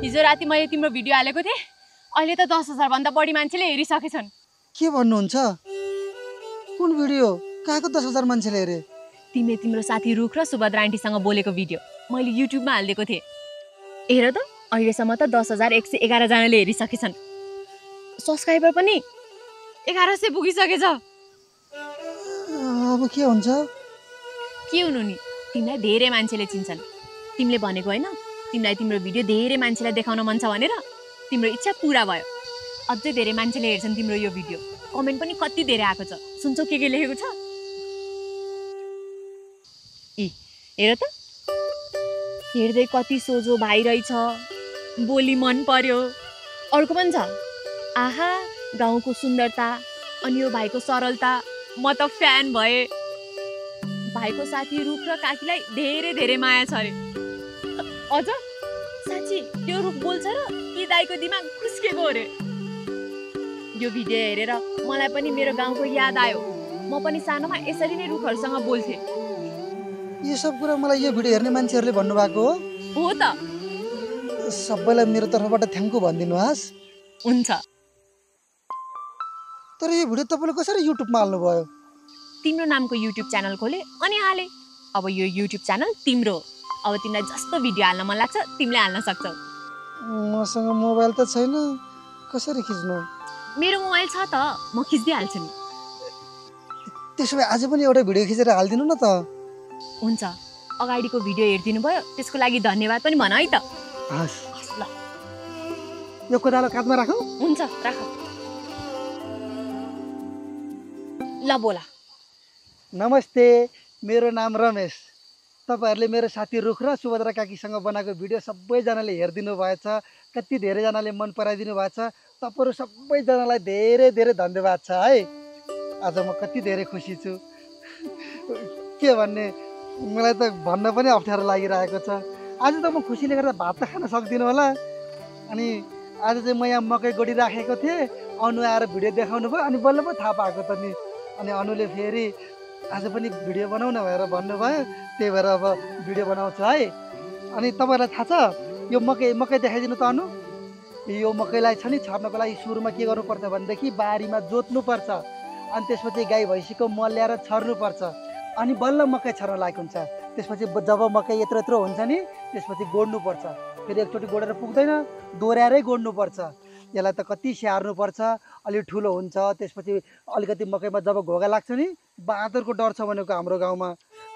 हिजो राति मैले तिम्रो भिडियो हालेको थिएँ, अहिले त 10,000 भन्दा बढी मान्छेले हेरिसकेछन्।
के भन्नुहुन्छ? कुन भिडियो? कहाँको 10,000 मान्छेले हेरे?
तिमीले तिम्रो साथी रुख र सुभद्रा आन्टीसँग बोलेको भिडियो मैले युट्युबमा हालिदिएको थिएँ। हेर त, अहिलेसम्म त 10,111 जनाले हेरिसकेछन्। सब्स्क्राइबर पनि 1100 पुगिसकेछ।
अब के हुन्छ?
के हुनु नि, तिमीलाई धेरै मान्छेले चिन्छन्। तिमीले भनेको होइन, तिमीलाई तिम्रो भिडियो धेरै मान्छेलाई देखाउन मन छ भनेर तिम्रो इच्छा पूरा भयो। अझै धेरै मान्छेले हेर्छन् तिम्रो यो भिडियो। कमेन्ट पनि कति धेरै आएको छ। सुन्छौ के लेखेको छ? हेर त, हेर्दै कति सोझो भाइ रहेछ, बोली मन पर्यो। अर्को पनि छ, आहा गाउँको सुन्दरता अनि यो भाइको सरलता, म त फ्यान भए। भाइको साथी रुख र काकीलाई धेरै धेरै माया छ अरे। अझ साँच्ची त्यो रुख बोल्छ र कि दाइको दिमाग खुस्केको अरे। यो भिडियो हेरेर मलाई पनि मेरो गाउँको याद आयो। म पनि सानोमा यसरी नै रुखहरूसँग बोल्थेँ।
यो सब कुरा मलाई यो भिडियो हेर्ने मान्छेहरूले भन्नुभएको
हो त?
सबैलाई मेरो तर्फबाट थ्याङ्क यू भनिदिनुहोस्।
हुन्छ।
तर यो भिडियो तपाईँले कसरी युट्युबमा हाल्नुभयो?
तिम्रो नामको युट्युब च्यानल खोले अनि हाले। अब यो युट्युब च्यानल तिम्रो। अब तिमीलाई जस्तो भिडियो हाल्न मन लाग्छ तिमीले हाल्न सक्छौ।
मसँग मोबाइल त छैन, कसरी खिच्नु?
मेरो मोबाइल छ त, म खिच्दिहाल्छु नि।
त्यसो भए आज पनि एउटा भिडियो खिचेर हालिदिनु न त।
हुन्छ, अगाडिको भिडियो हेरिदिनु भयो त्यसको लागि धन्यवाद पनि भन है त।
हस्
ल,
यो कोदालो काँधमा राखौ।
हुन्छ, राख। ल बोला।
नमस्ते, मेरो नाम रमेश। तपाईहरूले मेरो साथी रुख र सुभद्रा काकीसँग बनाएको भिडियो सबैजनाले हेरिदिनु भएछ। कति धेरैजनाले मन पराइदिनु भएछ। तपाईँहरू सबैजनालाई धेरै धेरै धन्यवाद छ है। आज म कति धेरै खुसी छु। के भन्ने, मलाई त भन्न पनि अप्ठ्यारो लागिरहेको छ। आज त म खुसीले गर्दा भात त खान सक्दिनँ होला। अनि आज चाहिँ म यहाँ मकै गोडी राखेको थिएँ, अनु आएर भिडियो देखाउनु भयो। अनि बल्ल पो थाहा पाएको त नि। अनि अनुले फेरि आज पनि भिडियो बनाउन भनेर भन्नुभयो, त्यही भएर अब भिडियो बनाउँछु है। अनि तपाईँलाई थाहा छ यो मकै देखाइदिनु त अनु? यो मकैलाई छ नि छर्नको लागि सुरुमा के गर्नुपर्छ भनेदेखि बारीमा जोत्नुपर्छ, अनि त्यसपछि गाई भैँसीको मल ल्याएर छर्नुपर्छ, अनि बल्ल मकै छर्न लायक हुन्छ। त्यसपछि जब मकै यत्रो यत्रो हुन्छ नि त्यसपछि गोड्नुपर्छ। फेरि एकचोटि गोडेर पुग्दैन, दोहोऱ्याएरै गोड्नुपर्छ। यसलाई त कति स्याहार्नुपर्छ, अलि ठुलो हुन्छ। त्यसपछि अलिकति मकैमा जब घोगा लाग्छ नि, बाँदरको डर छ भनेको हाम्रो गाउँमा।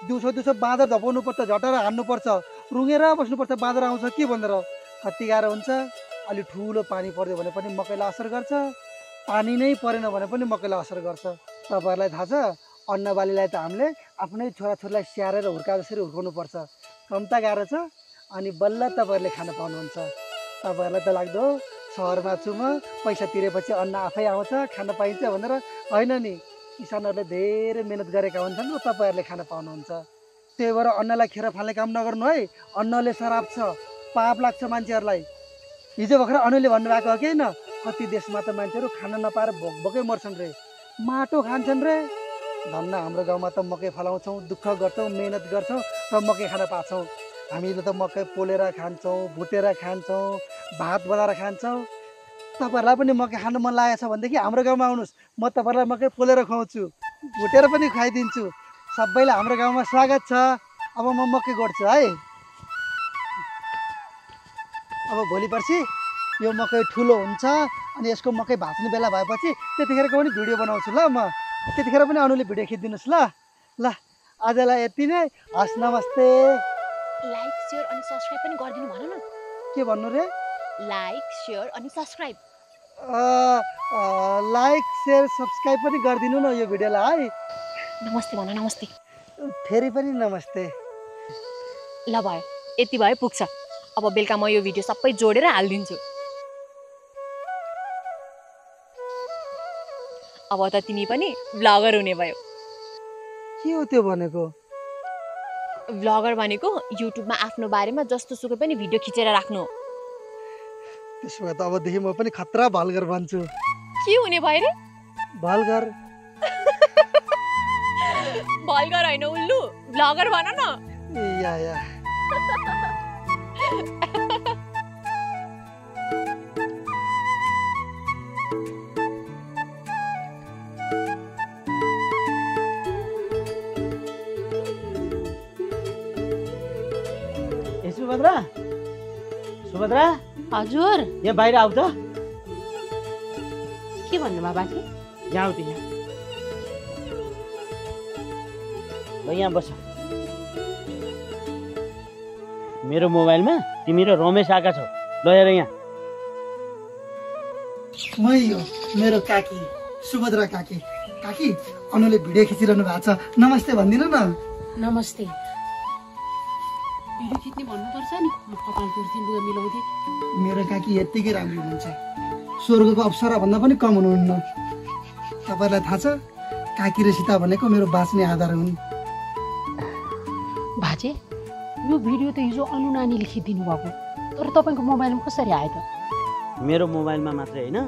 दिउँसो बाँदर धपाउनुपर्छ, झटाएर हान्नुपर्छ, रुँगेर बस्नुपर्छ, बाँदर आउँछ के भनेर। कति गाह्रो हुन्छ। अलि ठुलो पानी पर्यो भने पनि मकैलाई असर गर्छ, पानी नै परेन भने पनि मकैलाई असर गर्छ। तपाईँहरूलाई थाहा छ, अन्नबालीलाई त हामीले आफ्नै छोराछोरीलाई स्याहारेर हुर्का जसरी हुर्काउनुपर्छ। कम्ता गाह्रो छ, अनि बल्ल तपाईँहरूले खान पाउनुहुन्छ। तपाईँहरूलाई त लाग्दो सहरमा छु म, पैसा तिरेपछि अन्न आफै आउँछ, खान पाइन्छ भनेर। होइन नि, किसानहरूले धेरै मेहनत गरेका हुन्छन् र तपाईँहरूले खान पाउनुहुन्छ। त्यही भएर अन्नलाई खेर फाल्ने काम नगर्नु है। अन्नले श्राप छ, पाप लाग्छ मान्छेहरूलाई। हिजो भर्खर अनुले भन्नुभएको हो कि होइन, कति देशमा त मान्छेहरू खान नपाएर भोकै मर्छन् रे, माटो खान्छन् रे। धन्न हाम्रो गाउँमा त मकै फलाउँछौँ, दुःख गर्छौँ, मेहनत गर्छौँ र मकै खान पाउँछौँ। हामीले त मकै पोलेर खान्छौँ, भुटेर खान्छौँ, भात बनाएर खान्छौँ। तपाईँहरूलाई पनि मकै खानु मन लागेको छ भनेदेखि हाम्रो गाउँमा आउनुहोस्, म तपाईँहरूलाई मकै पोलेर खुवाउँछु, भुटेर पनि खुवाइदिन्छु। सबैलाई हाम्रो गाउँमा स्वागत छ। अब म मकै गोड्छु है। अब भोलि पर्सि यो मकै ठुलो हुन्छ, अनि यसको मकै भाँच्ने बेला भएपछि त्यतिखेरको पनि भिडियो बनाउँछु ल म। त्यतिखेर पनि अनुले भिडियो खिचिदिनुहोस् ल। ल आजलाई यति नै, हस् नमस्ते।
लाइक शेयर अनि सब्स्क्राइब पनि गरिदिनु भन न।
के भन्नु रे?
लाइक शेयर अनि सब्स्क्राइब।
लाइक शेयर सब्स्क्राइब पनि गरिदिनु न यो भिडियोलाई है।
नमस्ते भन। नमस्ते।
फेरि पनि नमस्ते।
ल भयो, यति भयो पुग्छ। अब बेलुका म यो भिडियो सबै जोडेर हालिदिन्छु। अब त तिमी पनि भ्लगर हुने भयो।
के हो त्यो भनेको?
भ्लगर भनेको युट्युबमा आफ्नो बारेमा जस्तो सुकै पनि भिडियो खिचेर राख्नु।
त्यसो भए त अबदेखि म पनि खतरा भल्गर भन्छु।
के हुने भयो रे?
भल्गर।
भल्गर होइन उल्लु, भ्लगर भन न।
या
सुभद्रा, सुभद्रा।
हजुर।
यहाँ बाहिर आऊ त।
के भन्नुभयो बाजे?
यहाँ आऊ त यहाँ। ल यहाँ बस। मेरो मोबाइलमा तिमी र रमेश आएका छौ। ल हेर यहाँ।
मै हो मेरो काकी सुभद्रा काकी। काकी अनुले भिडियो खिचिरहनु भएको छ, नमस्ते भनिदिनु न।
नमस्ते। भिडियो खिच्ने भन्नुपर्छ नि, म कपाल कुर्थे लुगा मिलाउँथे।
मेरो काकी यत्तिकै राम्रो हुनुहुन्छ, स्वर्गको अप्सरा भन्दा पनि कम हुनुहुन्न। तपाईँलाई थाहा छ, काकी र सीता भनेको मेरो बाँच्ने आधार हुन्।
बाजे, यो भिडियो त हिजो अनु नानीले खिचिदिनु भएको, तर तपाईँको मोबाइलमा कसरी आयो त?
मेरो मोबाइलमा मात्रै होइन,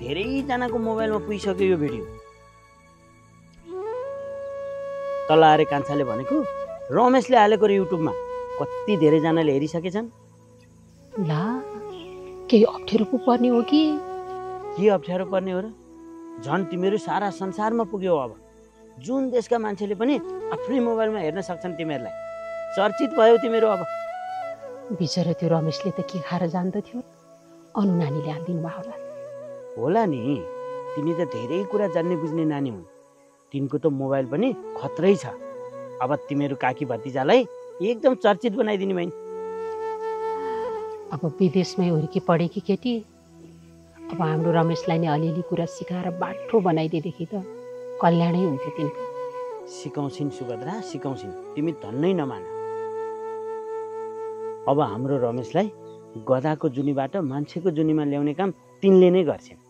धेरैजनाको मोबाइलमा पुगिसक्यो यो भिडियो। तल आएर कान्छाले भनेको रमेशले हालेको रे युट्युबमा, कति धेरैजनाले हेरिसकेछन्।
ला, केही अप्ठ्यारो पो पर्ने हो कि?
के अप्ठ्यारो पर्ने हो र? झन् तिमीहरू सारा संसारमा पुग्यौ। अब जुन देशका मान्छेले पनि आफ्नै मोबाइलमा हेर्न सक्छन् तिमीहरूलाई। चर्चित भयो तिमीहरू अब।
बिचरा त्यो रमेशले त के खाएर जान्दथ्यो, अनु नानीले हालिदिनु भयो होला।
होला नि, तिमी त धेरै कुरा जान्ने बुझ्ने नानी हुन्। तिनको त मोबाइल पनि खत्रै छ। अब तिमीहरू काकी भतिजालाई एकदम चर्चित बनाइदिने भइन्।
अब विदेशमै हुर्की पढेकी केटी, अब हाम्रो रमेशलाई नै अलिअलि कुरा सिकाएर बाठो बनाइदिएदेखि त कल्याणै हुन्थ्यो तिनको।
सिकाउँछिन् सुभद्रा, सिकाउँछिन्, तिमी धन्नै नमान। अब हाम्रो रमेशलाई गधाको जुनीबाट मान्छेको जुनीमा ल्याउने काम तिनले नै गर्छन्।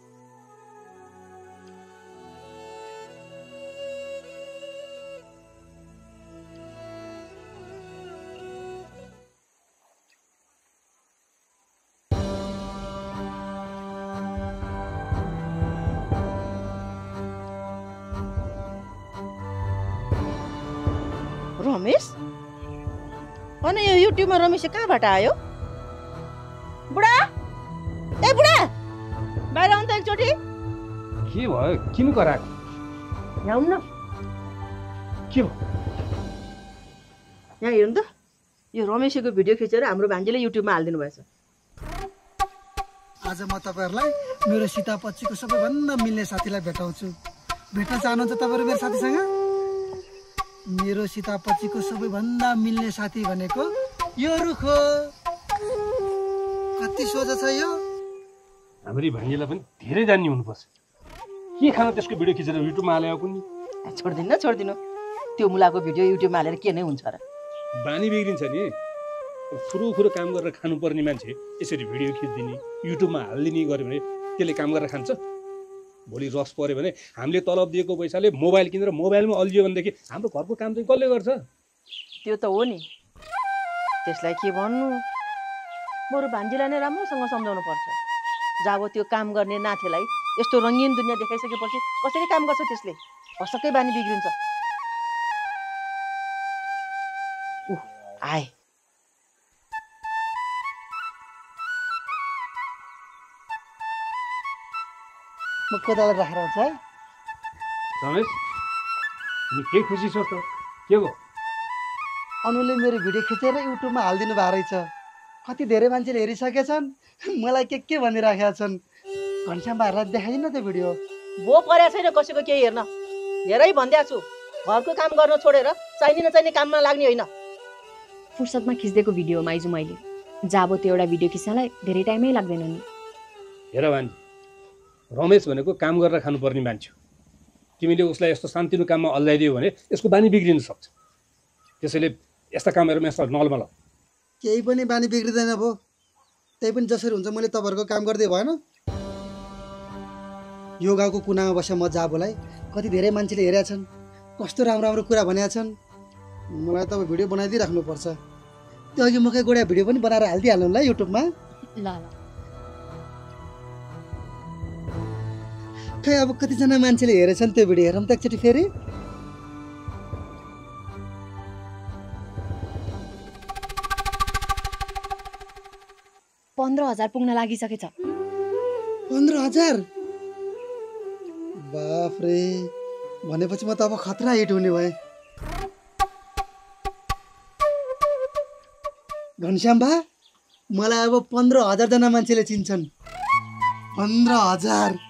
रमेश? अनि यो युट्युबमा रमेश कहाँबाट आयो? बुढा, ए बुढा, बाहिर आउनु त एकचोटि।
के भयो? किन कराएको?
यहाँ आउनु न।
के भयो?
यहाँ हेर्नु त, यो रमेशको भिडियो खिचेर हाम्रो भान्जीले युट्युबमा हालिदिनु भएछ।
आज म तपाईँहरूलाई मेरो सीतापच्छीको सबैभन्दा मिल्ने साथीलाई भेटाउँछु। भेट्न चाहनुहुन्छ तपाईँहरू मेरो साथीसँग? मेरो सीतापच्छीको सबैभन्दा मिल्ने साथी भनेको यो रुख हो। कति सोझो छ यो।
हाम्रो भान्जीलाई पनि धेरै जान्ने हुनुपर्छ। के खान त्यसको भिडियो खिचेर युट्युबमा हाल्यो कुनै?
छोड्दिनु छोड्दिनु, त्यो मुलाको भिडियो युट्युबमा हालेर के नै हुन्छ र?
बानी बिग्रिन्छ नि। फुरो काम गरेर खानुपर्ने मान्छे यसरी भिडियो खिचिदिने युट्युबमा हालिदिने गऱ्यो भने त्यसले काम गरेर खान्छ? भोलि रस पऱ्यो भने हामीले तलब दिएको पैसाले मोबाइल किनेर मोबाइलमा अल्झियो भनेदेखि हाम्रो घरको काम चाहिँ कसले गर्छ?
त्यो त हो नि, त्यसलाई के भन्नु, बरु भान्जीलाई नै राम्रोसँग सम्झाउनु पर्छ। जब त्यो काम गर्ने नाथेलाई यस्तो रङ्गीन दुनियाँ देखाइसकेपछि कसरी काम गर्छ त्यसले? हर्षकै बानी बिग्रिन्छ। आए
म कोदालो राखेर आउँछु है।
रमेश, तिमी के खुसी छौ त? के हो?
अनुले मेरो भिडियो खिचेर युट्युबमा हालिदिनु भएको रहेछ। कति धेरै मान्छेले हेरिसकेछन्, मलाई के भनिराखेका छन्। घनश्यामबाहरूलाई देखाइदिनु न त्यो भिडियो।
भो परेको छैन कसैको केही हेर्न। हेरै भनिदिएको छु, घरको काम गर्न छोडेर चाहिने नचाहिने काममा लाग्ने होइन।
फुर्सदमा खिच्देको भिडियो माइजु मैले। जाबो त्यो एउटा भिडियो खिच्नलाई धेरै टाइमै लाग्दैन नि।
हेर भान्जी, रमेश भनेको काम गरेर खानुपर्ने मान्छे हो। तिमीले उसलाई यस्तो सानोतिनो काममा अल्झाइदियो भने यसको बानी बिग्रिन सक्छ। त्यसैले यस्ता कामहरूमा यसलाई नलमल।
केही पनि बानी बिग्रिँदैन भो। त्यही पनि जसरी हुन्छ मैले तपाईँहरूको काम गर्दै भएन। यो गाउँको कुनामा बस्या म जाबोलाई कति धेरै मान्छेले हेरेका छन्, कस्तो राम्रो राम्रो कुरा भनेका छन्। मलाई त अब भिडियो बनाइदिइराख्नुपर्छ। त्यो अघि मकै गोडा भिडियो पनि बनाएर हालिदिइहाल्नु ल युट्युबमा।
ल ल
खै अब कतिजना मान्छेले हेरेछन् त्यो भिडियो, हेरौँ त एकचोटि फेरि।
$15,000 पुग्न लागिसकेछ।
15,000? बाफ रे, भनेपछि म त अब खतरा हिट हुने भएँ। घनश्याम बा, मलाई अब 15,000 जना मान्छेले चिन्छन्। 15,000।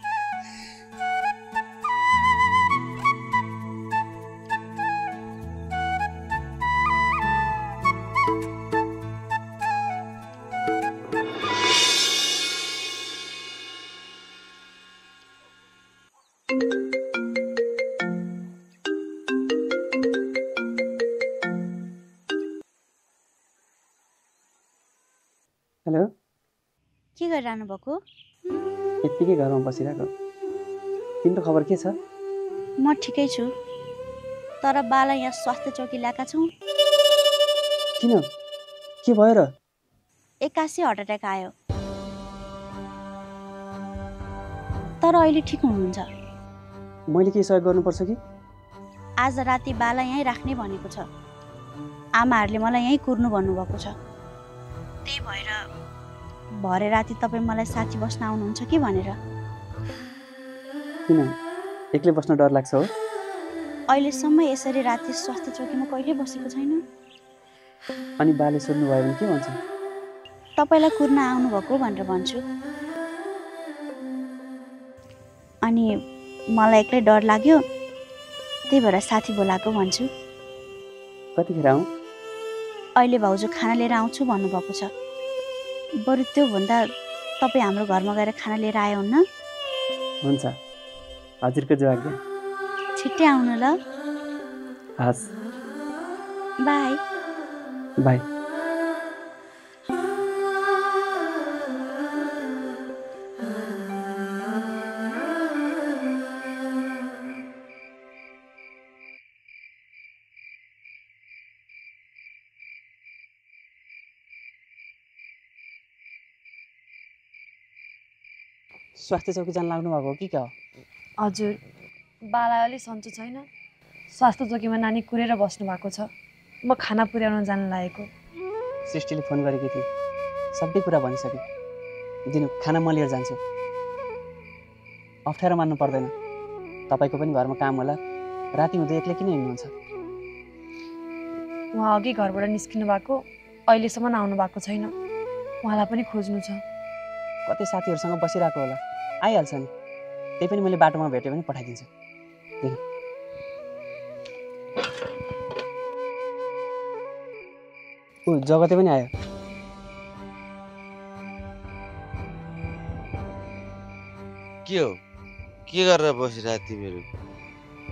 हेलो,
के गरिरहनु भएको?
यत्तिकै घरमा बसिरहेको। तिम्रो खबर के छ?
म ठिकै छु, तर बाला यहाँ स्वास्थ्य चौकी ल्याएका छौँ।
किन? के भयो र?
81 हार्ट एट्याक आयो, तर अहिले ठिक हुनुहुन्छ।
मैले के सहयोग गर्नुपर्छ कि?
आज राति बाला यहीँ राख्ने भनेको छ। आमाहरूले मलाई यहीँ कुर्नु भन्नुभएको छ। त्यही भएर भरे राति तपाईँ मलाई साथी बस्न आउनुहुन्छ कि भनेर।
किन? एक्लै बस्न डर लाग्छ हो?
अहिलेसम्म यसरी राति स्वास्थ्य चौकीमा कहिल्यै बसेको छैन।
अनि बाले सोध्नुभयो भने के भन्छ?
तपाईँलाई कुर्न आउनुभएको भनेर भन्छु। अनि मलाई एक्लै डर लाग्यो, त्यही भएर साथी बोलाएको भन्छु।
कतिखेर आउँ?
अहिले भाउजू खाना लिएर आउँछु भन्नुभएको छ। बरु त्योभन्दा तपाईँ हाम्रो घरमा गएर खाना लिएर आयो हुन्न?
हुन्छ, हजुरको जो आज्ञा।
छिट्टै आउनु ल।
हस्,
बाई।
बाई। स्वास्थ्य चौकी जान लाग्नु भएको हो कि क्या हो?
हजुर, बालाई अलि सन्चो छैन। स्वास्थ्य चौकीमा नानी कुरेर बस्नु भएको छ। म खाना पुर्याउन जान लागेको।
सृष्टिले फोन गरेकी थिए, सबै कुरा भनिसके। दिनु, खाना म लिएर जान्छु। अप्ठ्यारो मान्नु पर्दैन, तपाईँको पनि घरमा काम होला। राति हुँदै एक्लै किन हिँड्नुहुन्छ?
उहाँ अघि घरबाट निस्किनु भएको, अहिलेसम्म आउनु भएको छैन। उहाँलाई पनि खोज्नु छ।
कतै साथीहरूसँग बसिरहेको होला, आइहाल्छ नि। त्यही पनि मैले बाटोमा भेट्यो भने पठाइदिन्छु। दिनु, जगते पनि आयो।
के हो? के गरेर बसिरहेको तिमीहरू?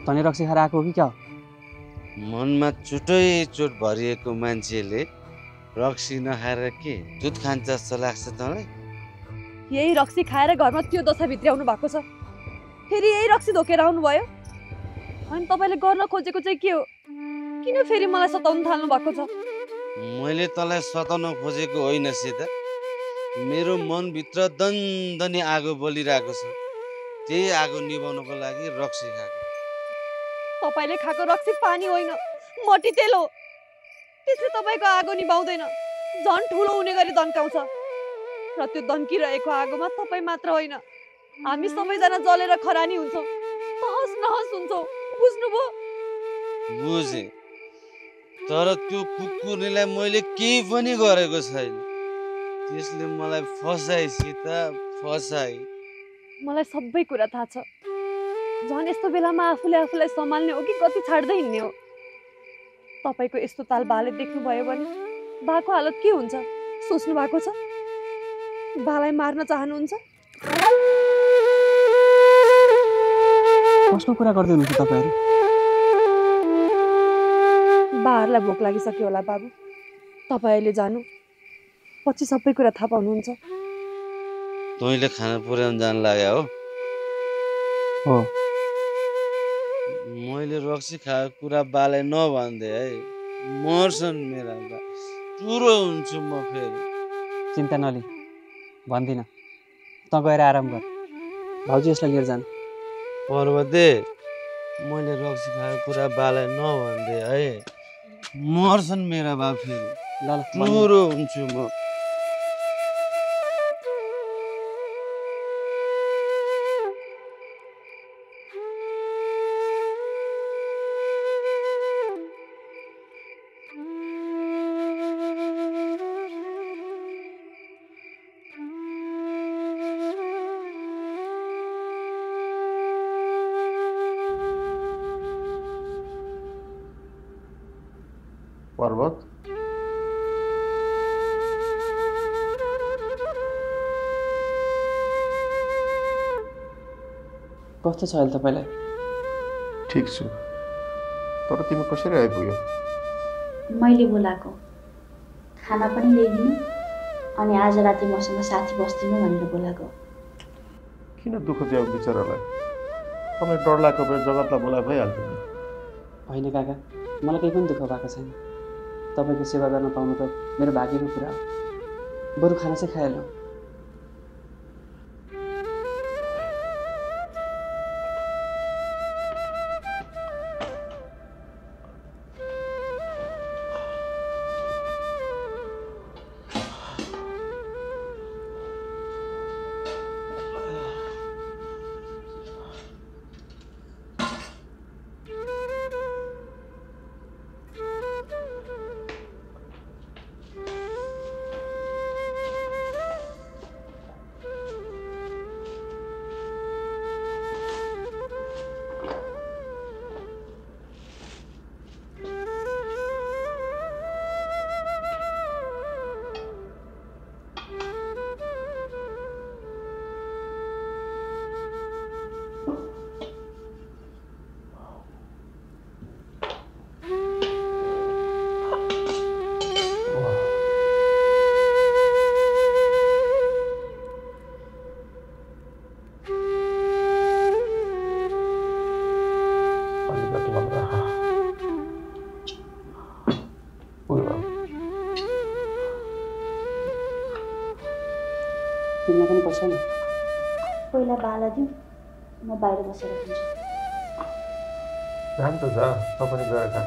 तनी रक्सी खाएर आएको हो कि क्या हो?
मनमा चुटै चोट भरिएको मान्छेले रक्सी नखाएर के दुध खान्छ जस्तो लाग्छ तँलाई?
यही रक्सी खाएर घरमा त्यो दशा भित्र्याउनु भएको छ। फेरि यही रक्सी धोकेर आउनुभयो। अनि तपाईँले गर्न खोजेको चाहिँ के हो? किन फेरि मलाई सताउन थाल्नु भएको छ?
मैले तँलाई सताउन खोजेको होइन सीता। मेरो मनभित्र दन्दनी आगो बलिरहेको छ। त्यही आगो निभाउनको लागि रक्सी खाएको।
तपाईँले खाएको रक्सी पानी होइन, मटी तेल हो। त्यसले तपाईँको आगो निभाउँदैन, झन् ठुलो हुने गरी दन्काउँछ। र त्यो दन्किरहेको आगोमा तपाईँ मात्र होइन, हामी सबैजना जलेर खरानी हुन्छौँ, तहस नहस हुन्छौँ। बुझ्नुभयो?
बुझे, तर त्यो कुकुरनीलाई मैले केही पनि गरेको छैन। त्यसले मलाई फसाई सीता, फसाई।
मलाई सबै कुरा थाहा छ। झन् यस्तो बेलामा आफूले आफूलाई सम्हाल्ने हो कि कति छाड्दै हिँड्ने हो। तपाईँको यस्तो ताल बाले देख्नुभयो भने बाको हालत के हुन्छ सोच्नु भएको छ? बालाई मार्न चाहनुहुन्छ?
कसको कुरा गर्दै हुनुहुन्छ तपाईँहरू?
बाहरूलाई भोक लागिसक्यो होला बाबु। तपाईँ अहिले जानु, पछि सबै कुरा थाहा पाउनुहुन्छ।
तैँले खाना पुर्याउन जान लाग्यो
हो
मैले रक्सी खाएको कुरा बाले नभन्दे है, मर्छन् मेरा बा, टुरो हुन्छु म फेरि।
चिन्ता नलि, भन्दिनँ। त गएर आराम गर, भाउजू यसलाई लिएर जानु।
पर्वते, मैले रक्सी खाएको कुरा बालाई नभन्दे है, मर्छन् मेरा बा फेरि, टुरो हुन्छु म।
पर्वत,
कस्तो छ अहिले तपाईँलाई?
ठिक छु, तर तिमी कसरी आइपुग्यौ?
मैले बोलाएको, खाना पनि ल्याइदिनु अनि आज राति मसँग साथी बस्दिनु भनेर बोलाएको।
किन दुःख दियो बिचरालाई? तपाईँ डर लागेको भए जगतलाई बोलाए भइहाल्थ्यो नि।
होइन काका, मलाई केही पनि दुःख भएको छैन। तपाईँको सेवा गर्न पाउनु त मेरो भाग्यको कुरा हो। बरु खाना चाहिँ खाइहाल्नु। तिमीलाई पनि पर्छ नि।
पहिला बाला दिउँ, म बाहिर बसेर खान्छु।
जान त जा, त पनि गएर खा।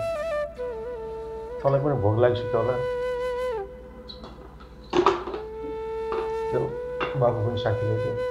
तँलाई पनि भोक लागिसक्यो होला। त्यो बाबु पनि साथी ल्याइदियो।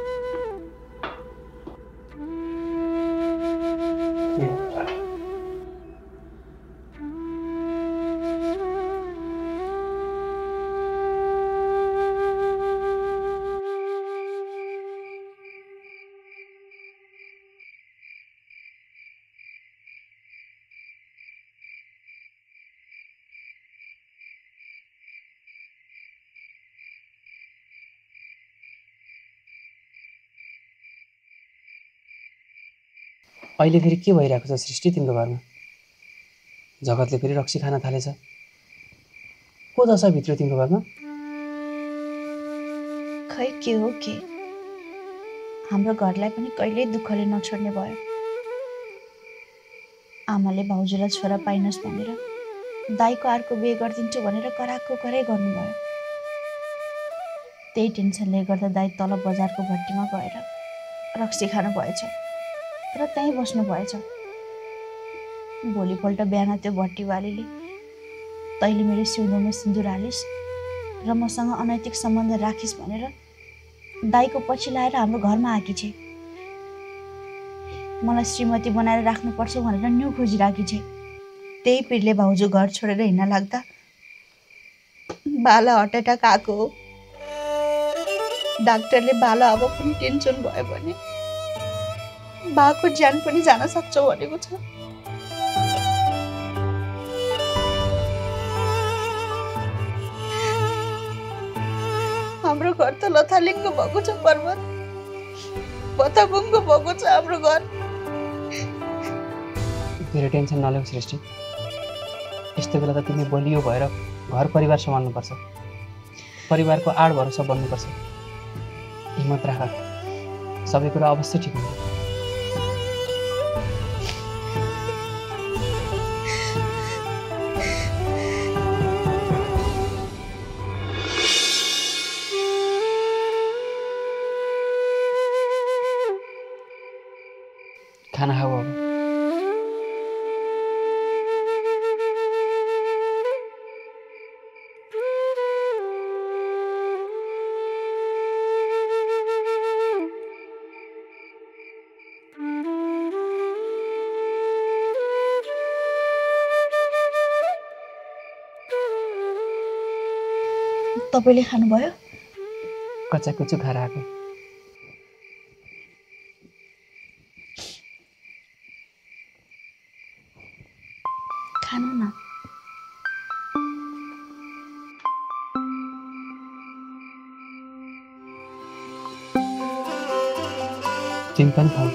अहिले फेरि के भइरहेको छ सृष्टि तिम्रो घरमा? जगतले फेरि रक्सी खान थालेछ। को दशा भित्र तिम्रो घरमा?
खै के हो के, हाम्रो घरलाई पनि कहिल्यै दुःखले नछोड्ने भयो। आमाले भाउजूलाई छोरा पाइनस् भनेर दाइको अर्को बिहे गरिदिन्छु भनेर कराएको कराई गर्नुभयो। त्यही टेन्सनले गर्दा दाइ तल बजारको भट्टीमा गएर रक्सी खानु भएछ र त्यहीँ बस्नु भएछ। भोलिपल्ट बिहान त्यो भट्टीवालीले तैँले मेरो सिउँदोमा सिन्दुर हालिस् र मसँग अनैतिक सम्बन्ध राखिस् भनेर दाइको पछि लाएर हाम्रो घरमा आएकी छे। मलाई श्रीमती बनाएर राख्नुपर्छ भनेर न्यु खोजिराखी छे। त्यही पिरले भाउजू घर छोडेर हिँड्न लाग्दा बाला हार्ट एट्याक आएको हो। डाक्टरले बाला अब पनि टेन्सन भयो भने बाको ज्यान पनि जान सक्छ भनेको छ। हाम्रो घर त लथालिङ्ग भएको छ पर्वत, बथाबुङ्ग भएको छ हाम्रो घर।
धेरै टेन्सन नलेऊ सृष्टि। यस्तो बेला त तिमी बलियो भएर घर परिवार सम्हाल्नुपर्छ। परिवारको आड भरोसा बन्नुपर्छ। हिम्मत राख, सबै कुरा अवश्य ठिक हुन्छ। खाना खाऊ अब।
तपाईँले खानुभयो?
कच्चा कुचु खाएर आएको।
खानु न।
तिमी पनि खाऊ।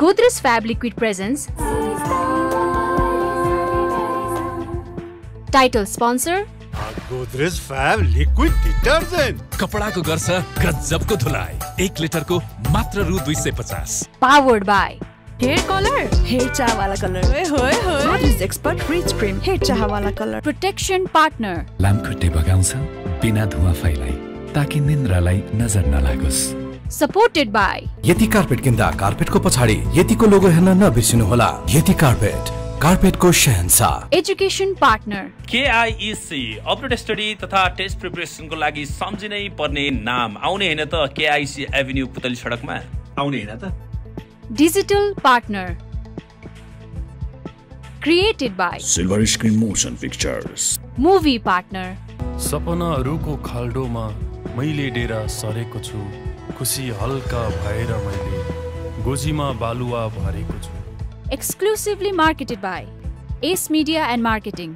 Godrej Fab Liquid presents Title sponsor
Godrej Fab Liquid Detergent
कपडाको गर्छ गजबको धुलाइ 1 लिटरको मात्र रु 250
Powered by
hair colour hair चाह वाला colour Godrej Expert Rich Cream hair चाह वाला कलर
Protection Partner
लामखुट्टे बगाउँछ बिना धुवा फैलाई ताकि निन्द्रालाई नजर नलागोस्।
Supported by
यति कार्पेट किन्दा कार्पेटको पछाडि यतिको लोगो हेर्न नबिर्सिनुहोला। यति कार्पेट, कार्पेटको शहंशाह।
Education Partner
KIEC upload study तथा टेस्ट प्रिपरेसनको लागि सम्झिनै पर्ने नाम आउने हैन त KIC एभिन्यू पुतली सडकमा आउने हैन त।
Digital Partner Created by
Silver Screen Motion Pictures
Movie Partner
सपनाहरूको खाल्डोमा मैले डेरा सरेको छु, खुसी हल्का भएर मैले गोजीमा बालुवा भरेको छु।
Exclusively marketed by Ace Media and Marketing